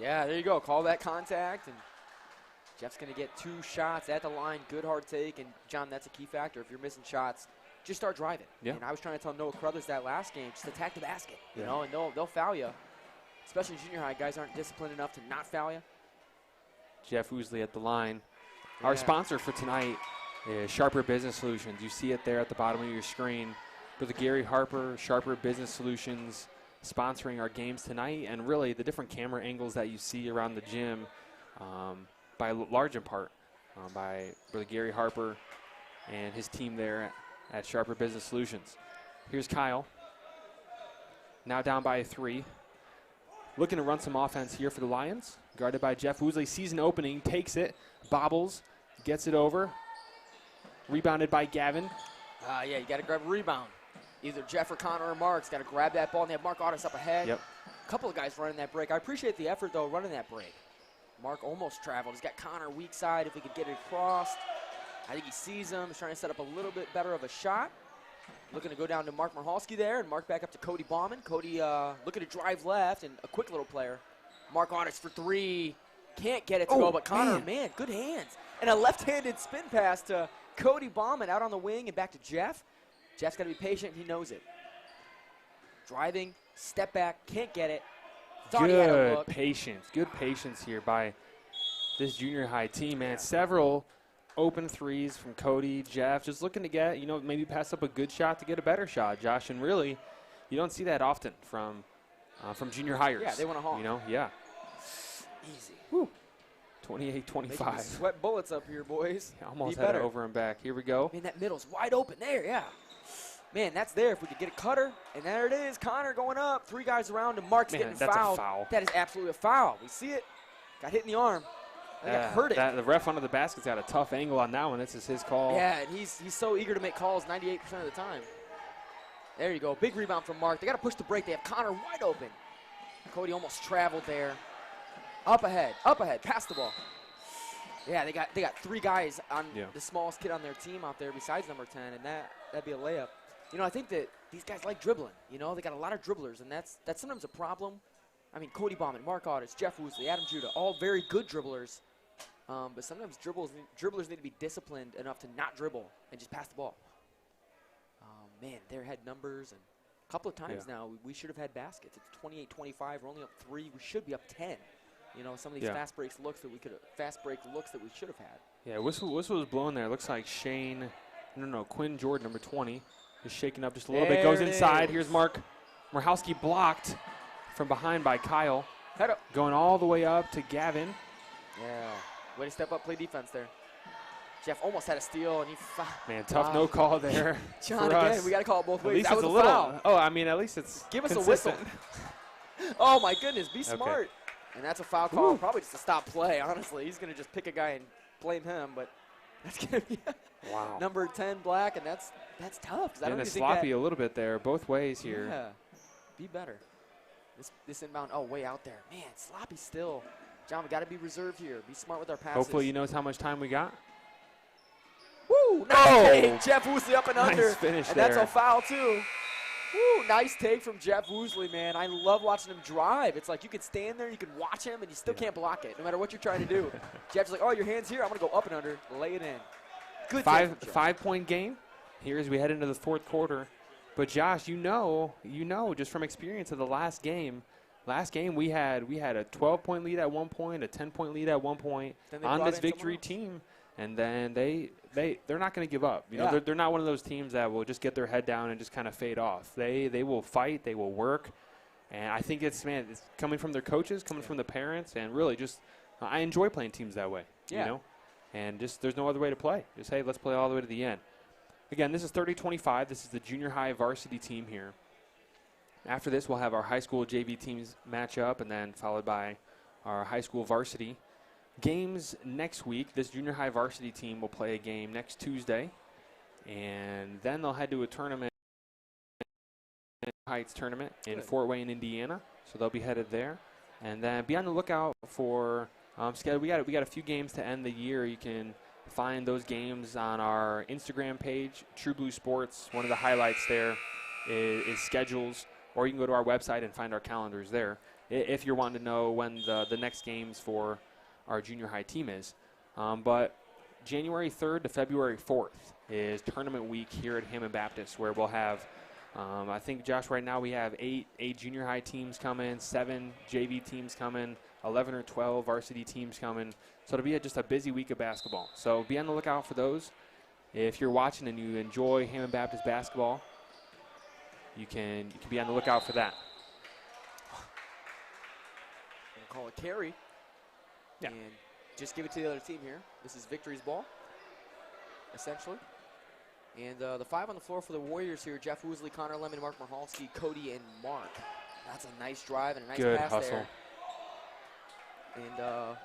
Yeah, there you go. Call that contact, and Jeff's going to get 2 shots at the line. Good hard take, and John, that's a key factor. If you're missing shots, just start driving. Yeah. And I was trying to tell Noah Crothers that last game, just attack the basket, Yeah. and they'll foul you. Especially in junior high, guys aren't disciplined enough to not foul you. Jeff Woosley at the line. Yeah. Our sponsor for tonight is Sharper Business Solutions. You see it there at the bottom of your screen. For the Gary Harper Sharper Business Solutions sponsoring our games tonight, and really the different camera angles that you see around the gym, by large in part by Brother Gary Harper and his team there at Sharper Business Solutions. Here's Kyle. Now down by 3. Looking to run some offense here for the Lions. Guarded by Jeff Woosley. Season opening, takes it, bobbles, gets it over. Rebounded by Gavin. Yeah, you got to grab a rebound. Either Jeff or Connor or Mark's got to grab that ball, and they have Mark Otis up ahead. Yep. A couple of guys running that break. I appreciate the effort, though, running that break. Mark almost traveled. He's got Connor weak side if we could get it across. I think he sees him. He's trying to set up a little bit better of a shot. Looking to go down to Mark Marhalski there, and Mark back up to Cody Bauman. Cody looking to drive left, and a quick little player. Mark Otis for 3. Can't get it to go, but Connor, man, good hands. And a left-handed spin pass to Cody Bauman out on the wing and back to Jeff. Jeff's got to be patient. He knows it. Driving, step back, can't get it. Thought he had a look. Good patience here by this junior high team, man. Yeah. Several open threes from Cody, Jeff, just looking to get, maybe pass up a good shot to get a better shot, Josh. And really, you don't see that often from junior hires. Yeah, they want to haul. Yeah. Easy. Woo. Making me 28-25. sweat bullets up here, boys. Almost Be had it better. over and back. Here we go. Man, that middle's wide open there, yeah. Man, that's there. If we could get a cutter, and there it is. Connor going up. 3 guys around, and Mark's getting that's fouled. a foul. That is absolutely a foul. We see it. Got hit in the arm. I think I heard it. The ref under the basket's got a tough angle on that one. This is his call. Yeah, and he's so eager to make calls 98% of the time. There you go. Big rebound from Mark. They got to push the break. They have Connor wide open. Cody almost traveled there. Up ahead. Pass the ball. Yeah, they got 3 guys on the smallest kid on their team out there besides number 10, and that'd be a layup. I think that these guys like dribbling. They got a lot of dribblers, and that's sometimes a problem. I mean, Cody Bauman, Mark Otis, Jeff Woosley, Adam Judah, all very good dribblers. But sometimes dribblers need to be disciplined enough to not dribble and just pass the ball. Man, their head numbers, and a couple of times now we should have had baskets. It's 28-25. We're only up 3. We should be up 10. Some of these fast break looks that we should have had. Yeah, whistle was blowing there. Looks like Quinn Jordan, number 20, is shaking up just a little bit. Goes inside. Here's Mark Marhalski, blocked from behind by Kyle. Head up. Going all the way up to Gavin. Yeah. Way to step up, play defense there. Jeff almost had a steal, and he Man, tough no call there. John, for again, us. we got to call it both At ways. least That it's was a little. foul. Oh, I mean, at least it's Give us consistent. a whistle. Oh, my goodness. Be smart. And that's a foul call, probably just to stop play, honestly. He's going to just pick a guy and blame him, but that's going to be number 10, Black, and that's tough. I don't it's think sloppy a little bit there, both ways here. Yeah, be better. This inbound, way out there. Man, sloppy still. John, we got to be reserved here. Be smart with our passes. Hopefully he knows how much time we got. Woo, nice take. Jeff Woosley up and under. Nice finish and there. That's a foul, too. Woo, nice take from Jeff Woosley, man. I love watching him drive. It's like you can stand there, you can watch him, and you still can't block it, no matter what you're trying to do. Jeff's like, oh, your hand's here. I'm going to go up and under. Lay it in. Good take from Jeff. 5-point game here as we head into the fourth quarter. But, Josh, you know, just from experience of the last game we had a 12-point lead at one point, a 10-point lead at one point on this Victory team. And then they're not going to give up. You know, they're not one of those teams that will just get their head down and just kind of fade off. They will fight. They will work. And I think it's coming from their coaches, coming from the parents, and really just I enjoy playing teams that way. You know, and just there's no other way to play. Just hey, let's play all the way to the end. Again, this is 30-25. This is the junior high varsity team here. After this, we'll have our high school JV teams match up, and then followed by our high school varsity. Games next week. This junior high varsity team will play a game next Tuesday, and then they'll head to a tournament, Heights tournament in Fort Wayne, Indiana. So they'll be headed there, and then be on the lookout for schedule. We got a few games to end the year. You can find those games on our Instagram page, True Blue Sports. One of the highlights there is schedules, or you can go to our website and find our calendars there if you're wanting to know when the next games for our junior high team is. But January 3rd to February 4th is tournament week here at Hammond Baptist, where we'll have, I think, Josh, right now we have eight junior high teams coming, 7 JV teams coming, 11 or 12 varsity teams coming. So it'll be just a busy week of basketball. So be on the lookout for those. If you're watching and you enjoy Hammond Baptist basketball, you can be on the lookout for that. We'll call it carry. Yeah. And just give it to the other team here. This is Victory's ball, essentially. And the 5 on the floor for the Warriors here, Jeff Woosley, Connor Lemon, Mark Marhalski, Cody, and Mark. That's a nice drive and a nice Good pass hustle. there. And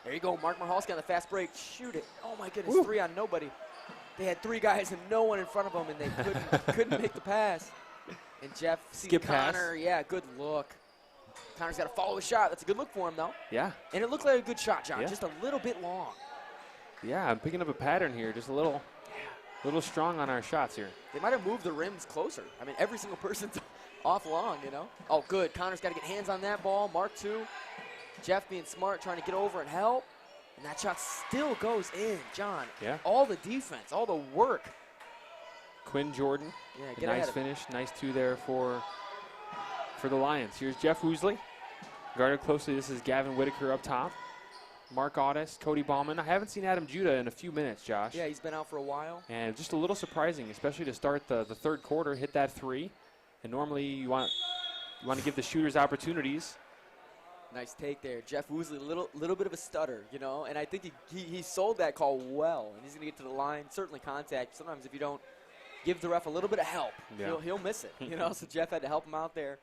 there you go, Mark Marhalski on the fast break. Shoot it. Oh, my goodness, 3 on nobody. They had 3 guys and no one in front of them, and they couldn't make the pass. And Jeff sees Skip Connor. pass. Yeah, good look. Connor's got to follow his shot. That's a good look for him, though. Yeah. And it looked like a good shot, John. Yeah. Just a little bit long. Yeah, I'm picking up a pattern here. Just a little strong on our shots here. They might have moved the rims closer. I mean, every single person's off long, you know. Oh, good. Connor's got to get hands on that ball. Mark, too. Jeff being smart, trying to get over and help. And that shot still goes in, John. Yeah. All the defense, all the work. Quinn Jordan. Yeah, get nice finish. Nice 2 there for the Lions. Here's Jeff Woosley. Guarded closely. This is Gavin Whitaker up top. Mark Audis, Cody Bauman. I haven't seen Adam Judah in a few minutes, Josh. Yeah, he's been out for a while. And just a little surprising, especially to start the third quarter, hit that 3. And normally you want to give the shooters opportunities. Nice take there. Jeff Woosley, little bit of a stutter, you know, and I think he sold that call well, and he's going to get to the line, certainly contact. Sometimes if you don't give the ref a little bit of help, he'll miss it, you know, so Jeff had to help him out there,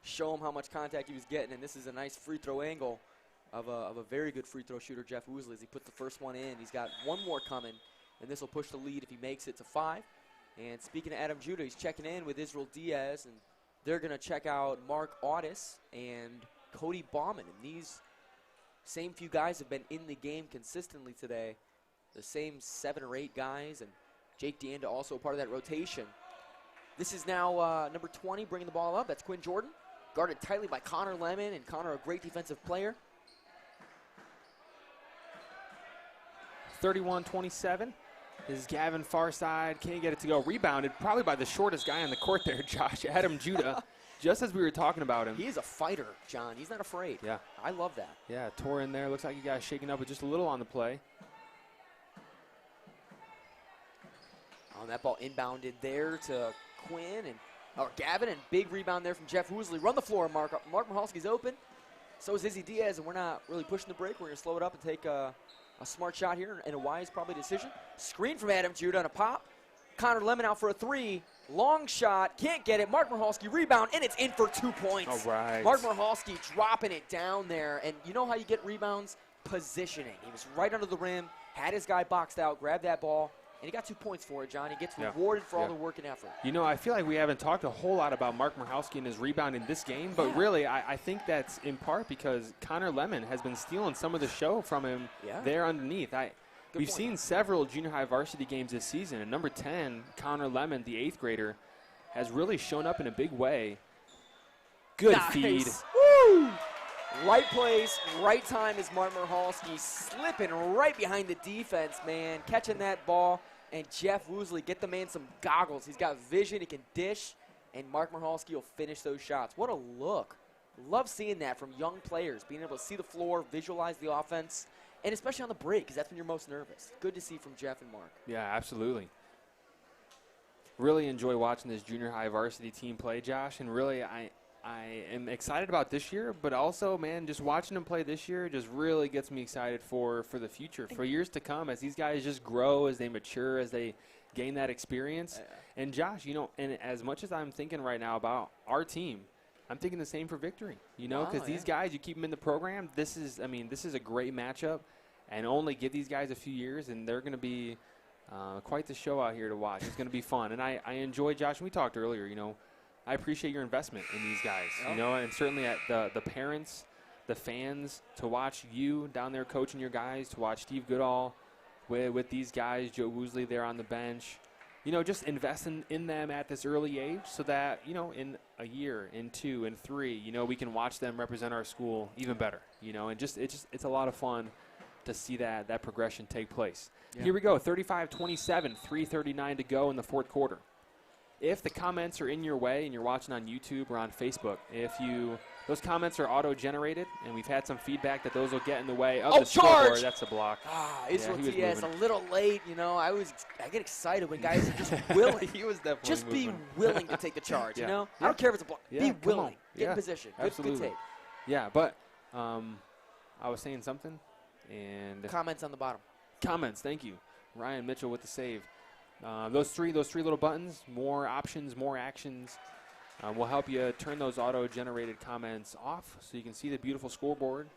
show him how much contact he was getting, and this is a nice free throw angle of a very good free throw shooter, Jeff Woosley, as he puts the first one in. He's got one more coming, and this will push the lead if he makes it to 5. And speaking of Adam Judah, he's checking in with Israel Diaz, and they're going to check out Mark Audis and Cody Bauman. And these same few guys have been in the game consistently today. The same 7 or 8 guys, and Jake DeAnda also a part of that rotation. This is now number 20 bringing the ball up. That's Quinn Jordan, guarded tightly by Connor Lemon, and Connor a great defensive player. 31-27. This is Gavin far side. Can't get it to go. Rebounded probably by the shortest guy on the court there, Josh. Adam Judah. Just as we were talking about him. He is a fighter, John. He's not afraid. Yeah. I love that. Yeah, tore in there. Looks like he got shaken up with just a little on the play. On that ball inbounded there to Quinn or Gavin, and big rebound there from Jeff Woosley. Run the floor, Mark. Mark Mahalski's open. So is Izzy Diaz, and we're not really pushing the break. We're going to slow it up and take a smart shot here, and a wise probably decision. Screen from Adam Judah on a pop. Connor Lemon out for a 3, Long shot, can't get it. Mark Michalski rebound, and it's in for 2 points. All right. Mark Michalski dropping it down there. And you know how you get rebounds? Positioning. He was right under the rim, had his guy boxed out, grabbed that ball, and he got 2 points for it, John. He gets rewarded for all the work and effort. You know, I feel like we haven't talked a whole lot about Mark Michalski and his rebound in this game, but really I think that's in part because Connor Lemon has been stealing some of the show from him there underneath. We've seen several junior high varsity games this season, and number 10, Connor Lemon, the 8th grader, has really shown up in a big way. Good feed. Woo! Right place, right time is Mark Michalski slipping right behind the defense, man, catching that ball. And Jeff Woosley, get the man some goggles. He's got vision, he can dish, and Mark Michalski will finish those shots. What a look. Love seeing that from young players, being able to see the floor, visualize the offense, and especially on the break, because that's when you're most nervous. Good to see from Jeff and Mark. Yeah, absolutely. Really enjoy watching this junior high varsity team play, Josh, and really I am excited about this year, but also, man, just watching them play this year just really gets me excited for the future, for years to come, as these guys just grow, as they mature, as they gain that experience. And Josh, you know, and as much as I'm thinking right now about our team, I'm thinking the same for Victory, you know, because these guys, you keep them in the program. This is a great matchup, and only give these guys a few years, and they're going to be quite the show out here to watch. It's going to be fun. And I enjoy, Josh, and we talked earlier, you know, I appreciate your investment in these guys, you know, and certainly at the parents, the fans, to watch you down there coaching your guys, to watch Steve Goodall with these guys, Joe Woosley there on the bench. You know, just invest in them at this early age so that, you know, in a year, in 2, in 3, you know, we can watch them represent our school even better, you know, and it's a lot of fun to see that progression take place. Yeah. Here we go, 35-27, 3:39 to go in the fourth quarter. If the comments are in your way and you're watching on YouTube or on Facebook, those comments are auto-generated, and we've had some feedback that those will get in the way of the scoreboard. That's a block. Israel Diaz a little late, you know. I get excited when guys are just willing. He was definitely just moving. be willing to take the charge, you know. I don't care if it's a block. Be willing. Get in position. Good take. Yeah, but I was saying something, and comments on the bottom. Comments. Thank you, Ryan Mitchell with the save. Those three little buttons, more options, more actions, will help you turn those auto-generated comments off so you can see the beautiful scoreboard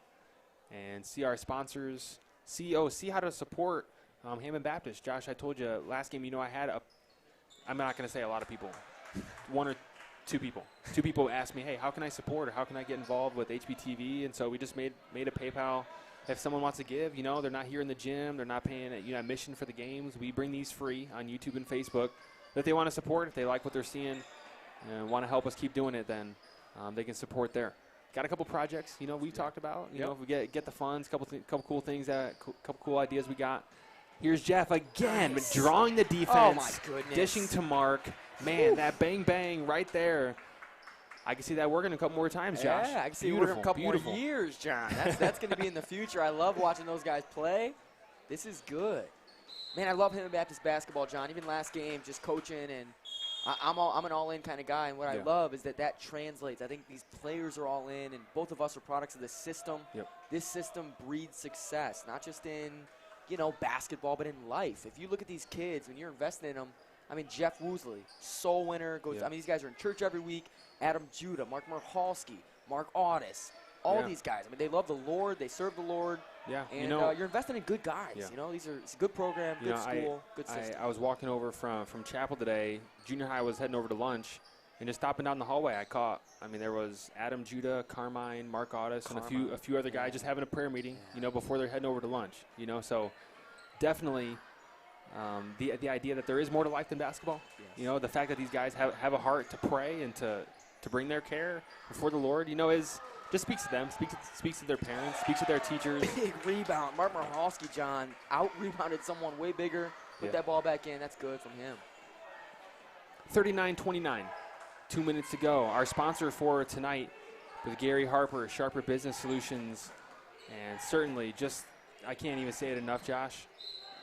and see our sponsors, see how to support Hammond Baptist. Josh, I told you last game, you know, I'm not going to say a lot of people, 1 or 2 people. 2 people asked me, hey, how can I support or how can I get involved with HBTV? And so we just made a PayPal. If someone wants to give, you know, they're not here in the gym, they're not paying admission for the games, we bring these free on YouTube and Facebook. If they want to support, if they like what they're seeing and want to help us keep doing it, then they can support there. Got a couple projects, you know, we talked about. You know, if we get the funds, couple cool things, couple cool ideas we got. Here's Jeff again, drawing the defense. Oh, my goodness. Dishing to Mark. Man, that bang right there. I can see that working a couple more times, Josh. Yeah, I can see it working a couple more years, John. That's going to be in the future. I love watching those guys play. This is good. Man, I love Hammond Baptist basketball, John. Even last game, just coaching, and I'm an all-in kind of guy. And what I love is that translates. I think these players are all in, and both of us are products of this system. This system breeds success, not just in, you know, basketball, but in life. If you look at these kids, when you're investing in them, I mean, Jeff Woosley, soul winner. I mean, these guys are in church every week. Adam Judah, Mark Michalski, Mark Audis, all these guys. I mean, they love the Lord. They serve the Lord. Yeah. And you know, you're investing in good guys. Yeah. You know, it's a good program, good school, good system. I was walking over from chapel today. Junior high was heading over to lunch, and just stopping down the hallway, there was Adam Judah, Carmine, Mark Audis, and a few other guys just having a prayer meeting, you know, before they're heading over to lunch. You know, so definitely the idea that there is more to life than basketball. You know, the fact that these guys have a heart to pray and to bring their care before the Lord, you know, just speaks to them, speaks to their parents, speaks to their teachers. Big rebound. Mark Michalski, John, out-rebounded someone way bigger. Put that ball back in. That's good from him. 39-29. 2 minutes to go. Our sponsor for tonight with Gary Harper, Sharper Business Solutions. And certainly I can't even say it enough, Josh.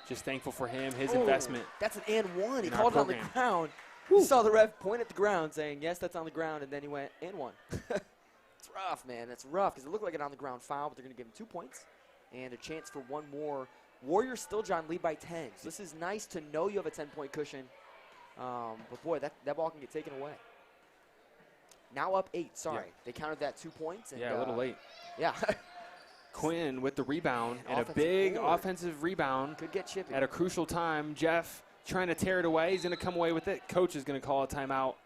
Just thankful for him, his investment. That's an and one. He called it on the ground. He saw the ref point at the ground saying, yes, that's on the ground, and then he went, and one. It's rough, man. That's rough because it looked like an on-the-ground foul, but they're going to give him 2 points and a chance for one more. Warriors still, John, lead by 10. So this is nice to know you have a 10-point cushion But boy, that ball can get taken away. Now up 8. Sorry, they counted that 2 points. And, Yeah, a little late. Yeah. Quinn with the rebound Man, and a big offensive board. offensive rebound Could get chippy. at a crucial time. Jeff trying to tear it away. He's going to come away with it. Coach is going to call a timeout.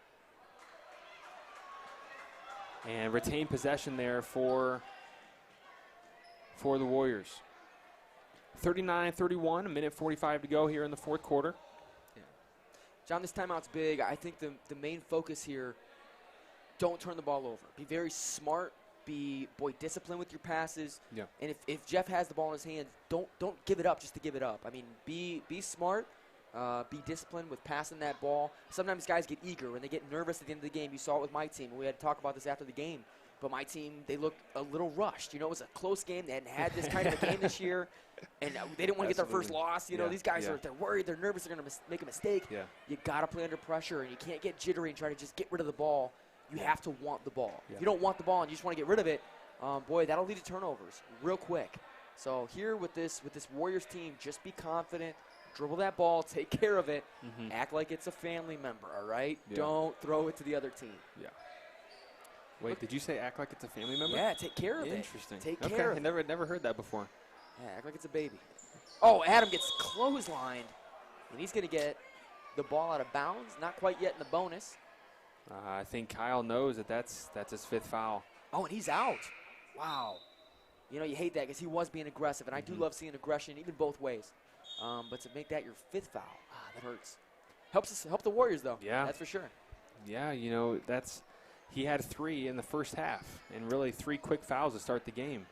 And retain possession there for the Warriors. 39-31, a minute 45 to go here in the fourth quarter. John, this timeout's big. I think the main focus here, don't turn the ball over. Be very smart. Be, disciplined with your passes. Yeah. And if Jeff has the ball in his hands, don't give it up just to give it up. I mean, be smart. Be disciplined with passing that ball. Sometimes guys get eager when they get nervous at the end of the game. You saw it with my team. We had to talk about this after the game. But my team, they looked a little rushed. It was a close game. They hadn't had this kind of a game this year. And they didn't want to get their first loss. These guys they're worried. They're nervous. They're going to make a mistake. Yeah. You got to play under pressure, and you can't get jittery and try to just get rid of the ball. You have to want the ball. Yeah. If you don't want the ball and you just want to get rid of it, that'll lead to turnovers real quick. So here with this Warriors team, just be confident. Dribble that ball, take care of it, act like it's a family member, all right? Yeah. Don't throw it to the other team. Yeah. Wait, did you say act like it's a family member? Yeah, take care of it. Interesting. Take care of it. I never heard that before. Yeah, act like it's a baby. Oh, Adam gets clotheslined, and he's going to get the ball out of bounds. Not quite yet in the bonus. I think Kyle knows that's his 5th foul. Oh, and he's out. Wow. You hate that because he was being aggressive, and I do love seeing aggression, even both ways. But to make that your 5th foul, that hurts. Help the Warriors, though. Yeah. That's for sure. Yeah, he had 3 in the first half, and really 3 quick fouls to start the game.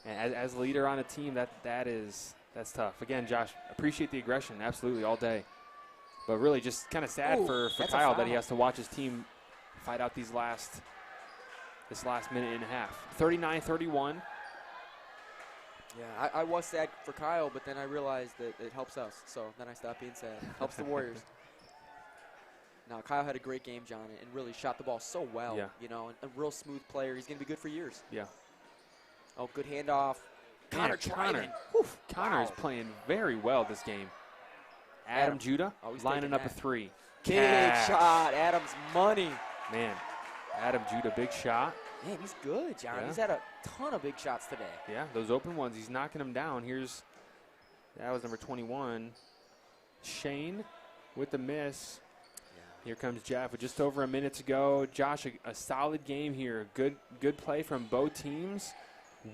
And as a leader on a team, that's tough. Again, Josh, appreciate the aggression, absolutely, all day. But really just kind of sad for Kyle that he has to watch his team fight out this last minute and a half. 39-31. Yeah, I was sad for Kyle, but then I realized that it helps us. So then I stopped being sad. Helps the Warriors. Now, Kyle had a great game, John, and really shot the ball so well. Yeah. And a real smooth player. He's going to be good for years. Yeah. Oh, good handoff. Connor is playing very well this game. Adam Judah lining up a 3. Big shot. Adam's money. Man, Adam Judah, big shot. Man, he's good, John. Yeah. He's had a ton of big shots today. Yeah, those open ones, he's knocking them down. That was number 21. Shane with the miss. Yeah. Here comes Jeff with just over a minute to go. Josh, a solid game here. Good play from both teams.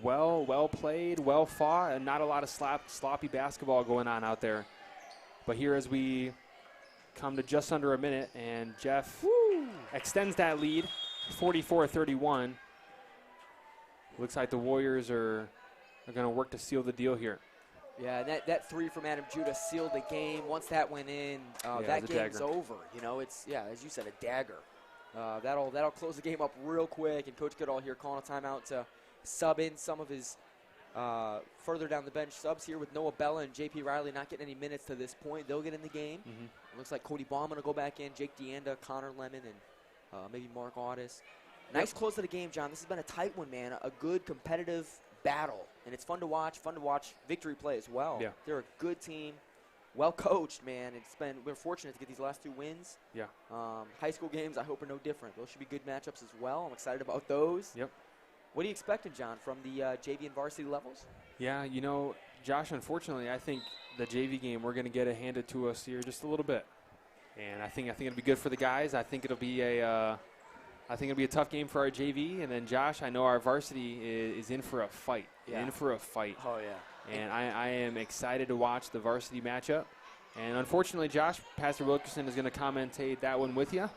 Well played, well fought, and not a lot of sloppy basketball going on out there. But here as we come to just under a minute, and Jeff extends that lead, 44-31. Looks like the Warriors are going to work to seal the deal here. Yeah, and that 3 from Adam Judah sealed the game. Once that went in, that game's over. It's as you said, a dagger. That'll close the game up real quick. And Coach Goodall here calling a timeout to sub in some of his further down the bench subs here with Noah Bella and J.P. Riley not getting any minutes to this point. They'll get in the game. It looks like Cody Bauman will go back in, Jake DeAnda, Connor Lemon, and maybe Mark Audis. Nice close to the game, John. This has been a tight one, man. A good competitive battle, and it's fun to watch victory play as well. Yeah. They're a good team, well coached, man. We're fortunate to get these last 2 wins. Yeah. High school games, I hope, are no different. Those should be good matchups as well. I'm excited about those. Yep. What are you expecting, John, from the JV and varsity levels? Yeah, Josh, unfortunately, I think the JV game, we're going to get it handed to us here just a little bit. And I think it'll be good for the guys. I think it'll be a tough game for our JV. And then, Josh, I know our varsity is in for a fight. Yeah. In for a fight. Oh, yeah. And I am excited to watch the varsity matchup. And unfortunately, Josh, Pastor Wilkerson is going to commentate that one with you.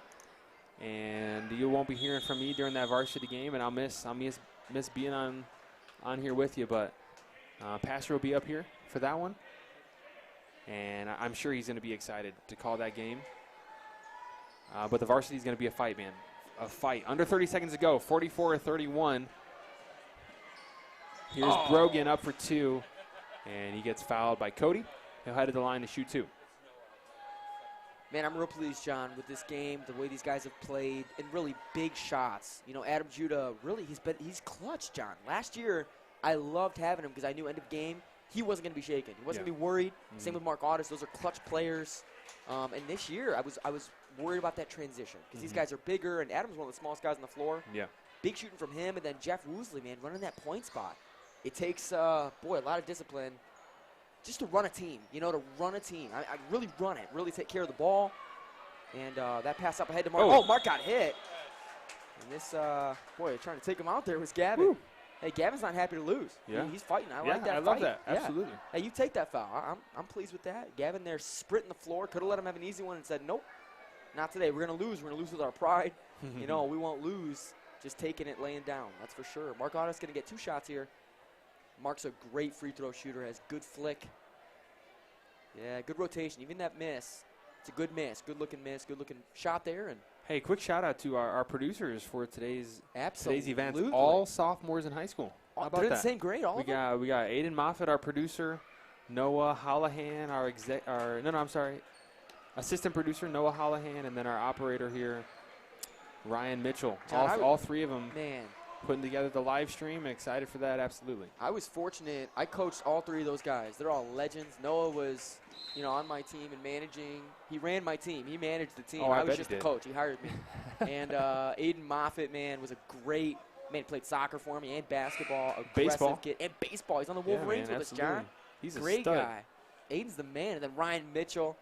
And you won't be hearing from me during that varsity game, and I'll miss being on here with you. But Pastor will be up here for that one, and I'm sure he's going to be excited to call that game. But the varsity is going to be a fight, man, a fight. Under 30 seconds to go, 44-31. Here's Brogan up for 2, and he gets fouled by Cody. He'll head to the line to shoot 2. Man, I'm real pleased, John, with this game, the way these guys have played, and really big shots. Adam Judah, really, he's clutch, John. Last year, I loved having him because I knew end of game, he wasn't going to be shaken. He wasn't going to be worried. Same with Mark Audis. Those are clutch players. And this year, I was worried about that transition because these guys are bigger, and Adam's one of the smallest guys on the floor. Yeah. Big shooting from him, and then Jeff Woosley, man, running that point spot. It takes, a lot of discipline just to run a team, to run a team. I really run it, really take care of the ball. And that pass up ahead to Mark. Oh, Mark got hit. And this, trying to take him out there was Gavin. Woo. Hey, Gavin's not happy to lose. Yeah. He's fighting. I Yeah, like that I fight. love that. Yeah. Absolutely. Hey, you take that foul. I'm pleased with that. Gavin there sprinting the floor. Could have let him have an easy one and said, nope, not today. We're going to lose. We're going to lose with our pride. We won't lose just taking it, laying down. That's for sure. Mark Otto's going to get 2 shots here. Mark's a great free throw shooter, has good flick. Yeah, good rotation. Even that miss, it's a good miss, good looking shot there. And hey, quick shout out to our producers for today's event. Absolutely. All sophomores in high school. How about They're that? the same grade, all We of them? got Aiden Moffitt, our producer, Noah Hollahan, assistant producer Noah Hollahan, and then our operator here, Ryan Mitchell. John, All 3 of them Man, putting together the live stream. Excited for that, absolutely. I was fortunate. I coached all 3 of those guys. They're all legends. Noah was, on my team and managing. He ran my team. He managed the team. Oh, I was bet just he the did. coach. He hired me. And Aiden Moffitt, man, was a great man. He played soccer for me and basketball. Baseball. Aggressive kid. And baseball. He's on the Yeah, Wolverines man, with us, absolutely. John. He's a Great stud. guy. Aiden's the man. And then Ryan Mitchell,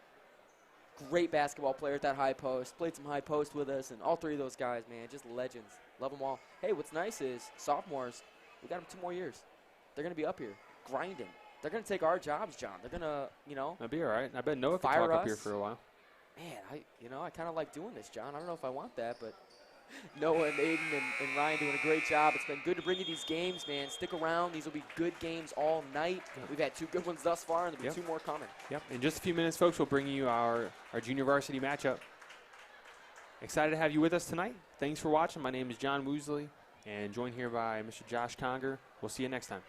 great basketball player at that high post. Played some high post with us. And all 3 of those guys, man, just legends. Love them all. Hey, what's nice is sophomores, we got them 2 more years. They're going to be up here grinding. They're going to take our jobs, John. They're going to, That'd be all right. I bet Noah could Fire talk up here us. for a while. man, I kind of like doing this, John. I don't know if I want that, but Noah and Aiden and Ryan doing a great job. It's been good to bring you these games, man. Stick around. These will be good games all night. We've had 2 good ones thus far, and there'll be 2 more coming. Yep. In just a few minutes, folks, we'll bring you our junior varsity matchup. Excited to have you with us tonight. Thanks for watching. My name is John Woosley, and joined here by Mr. Josh Conger. We'll see you next time.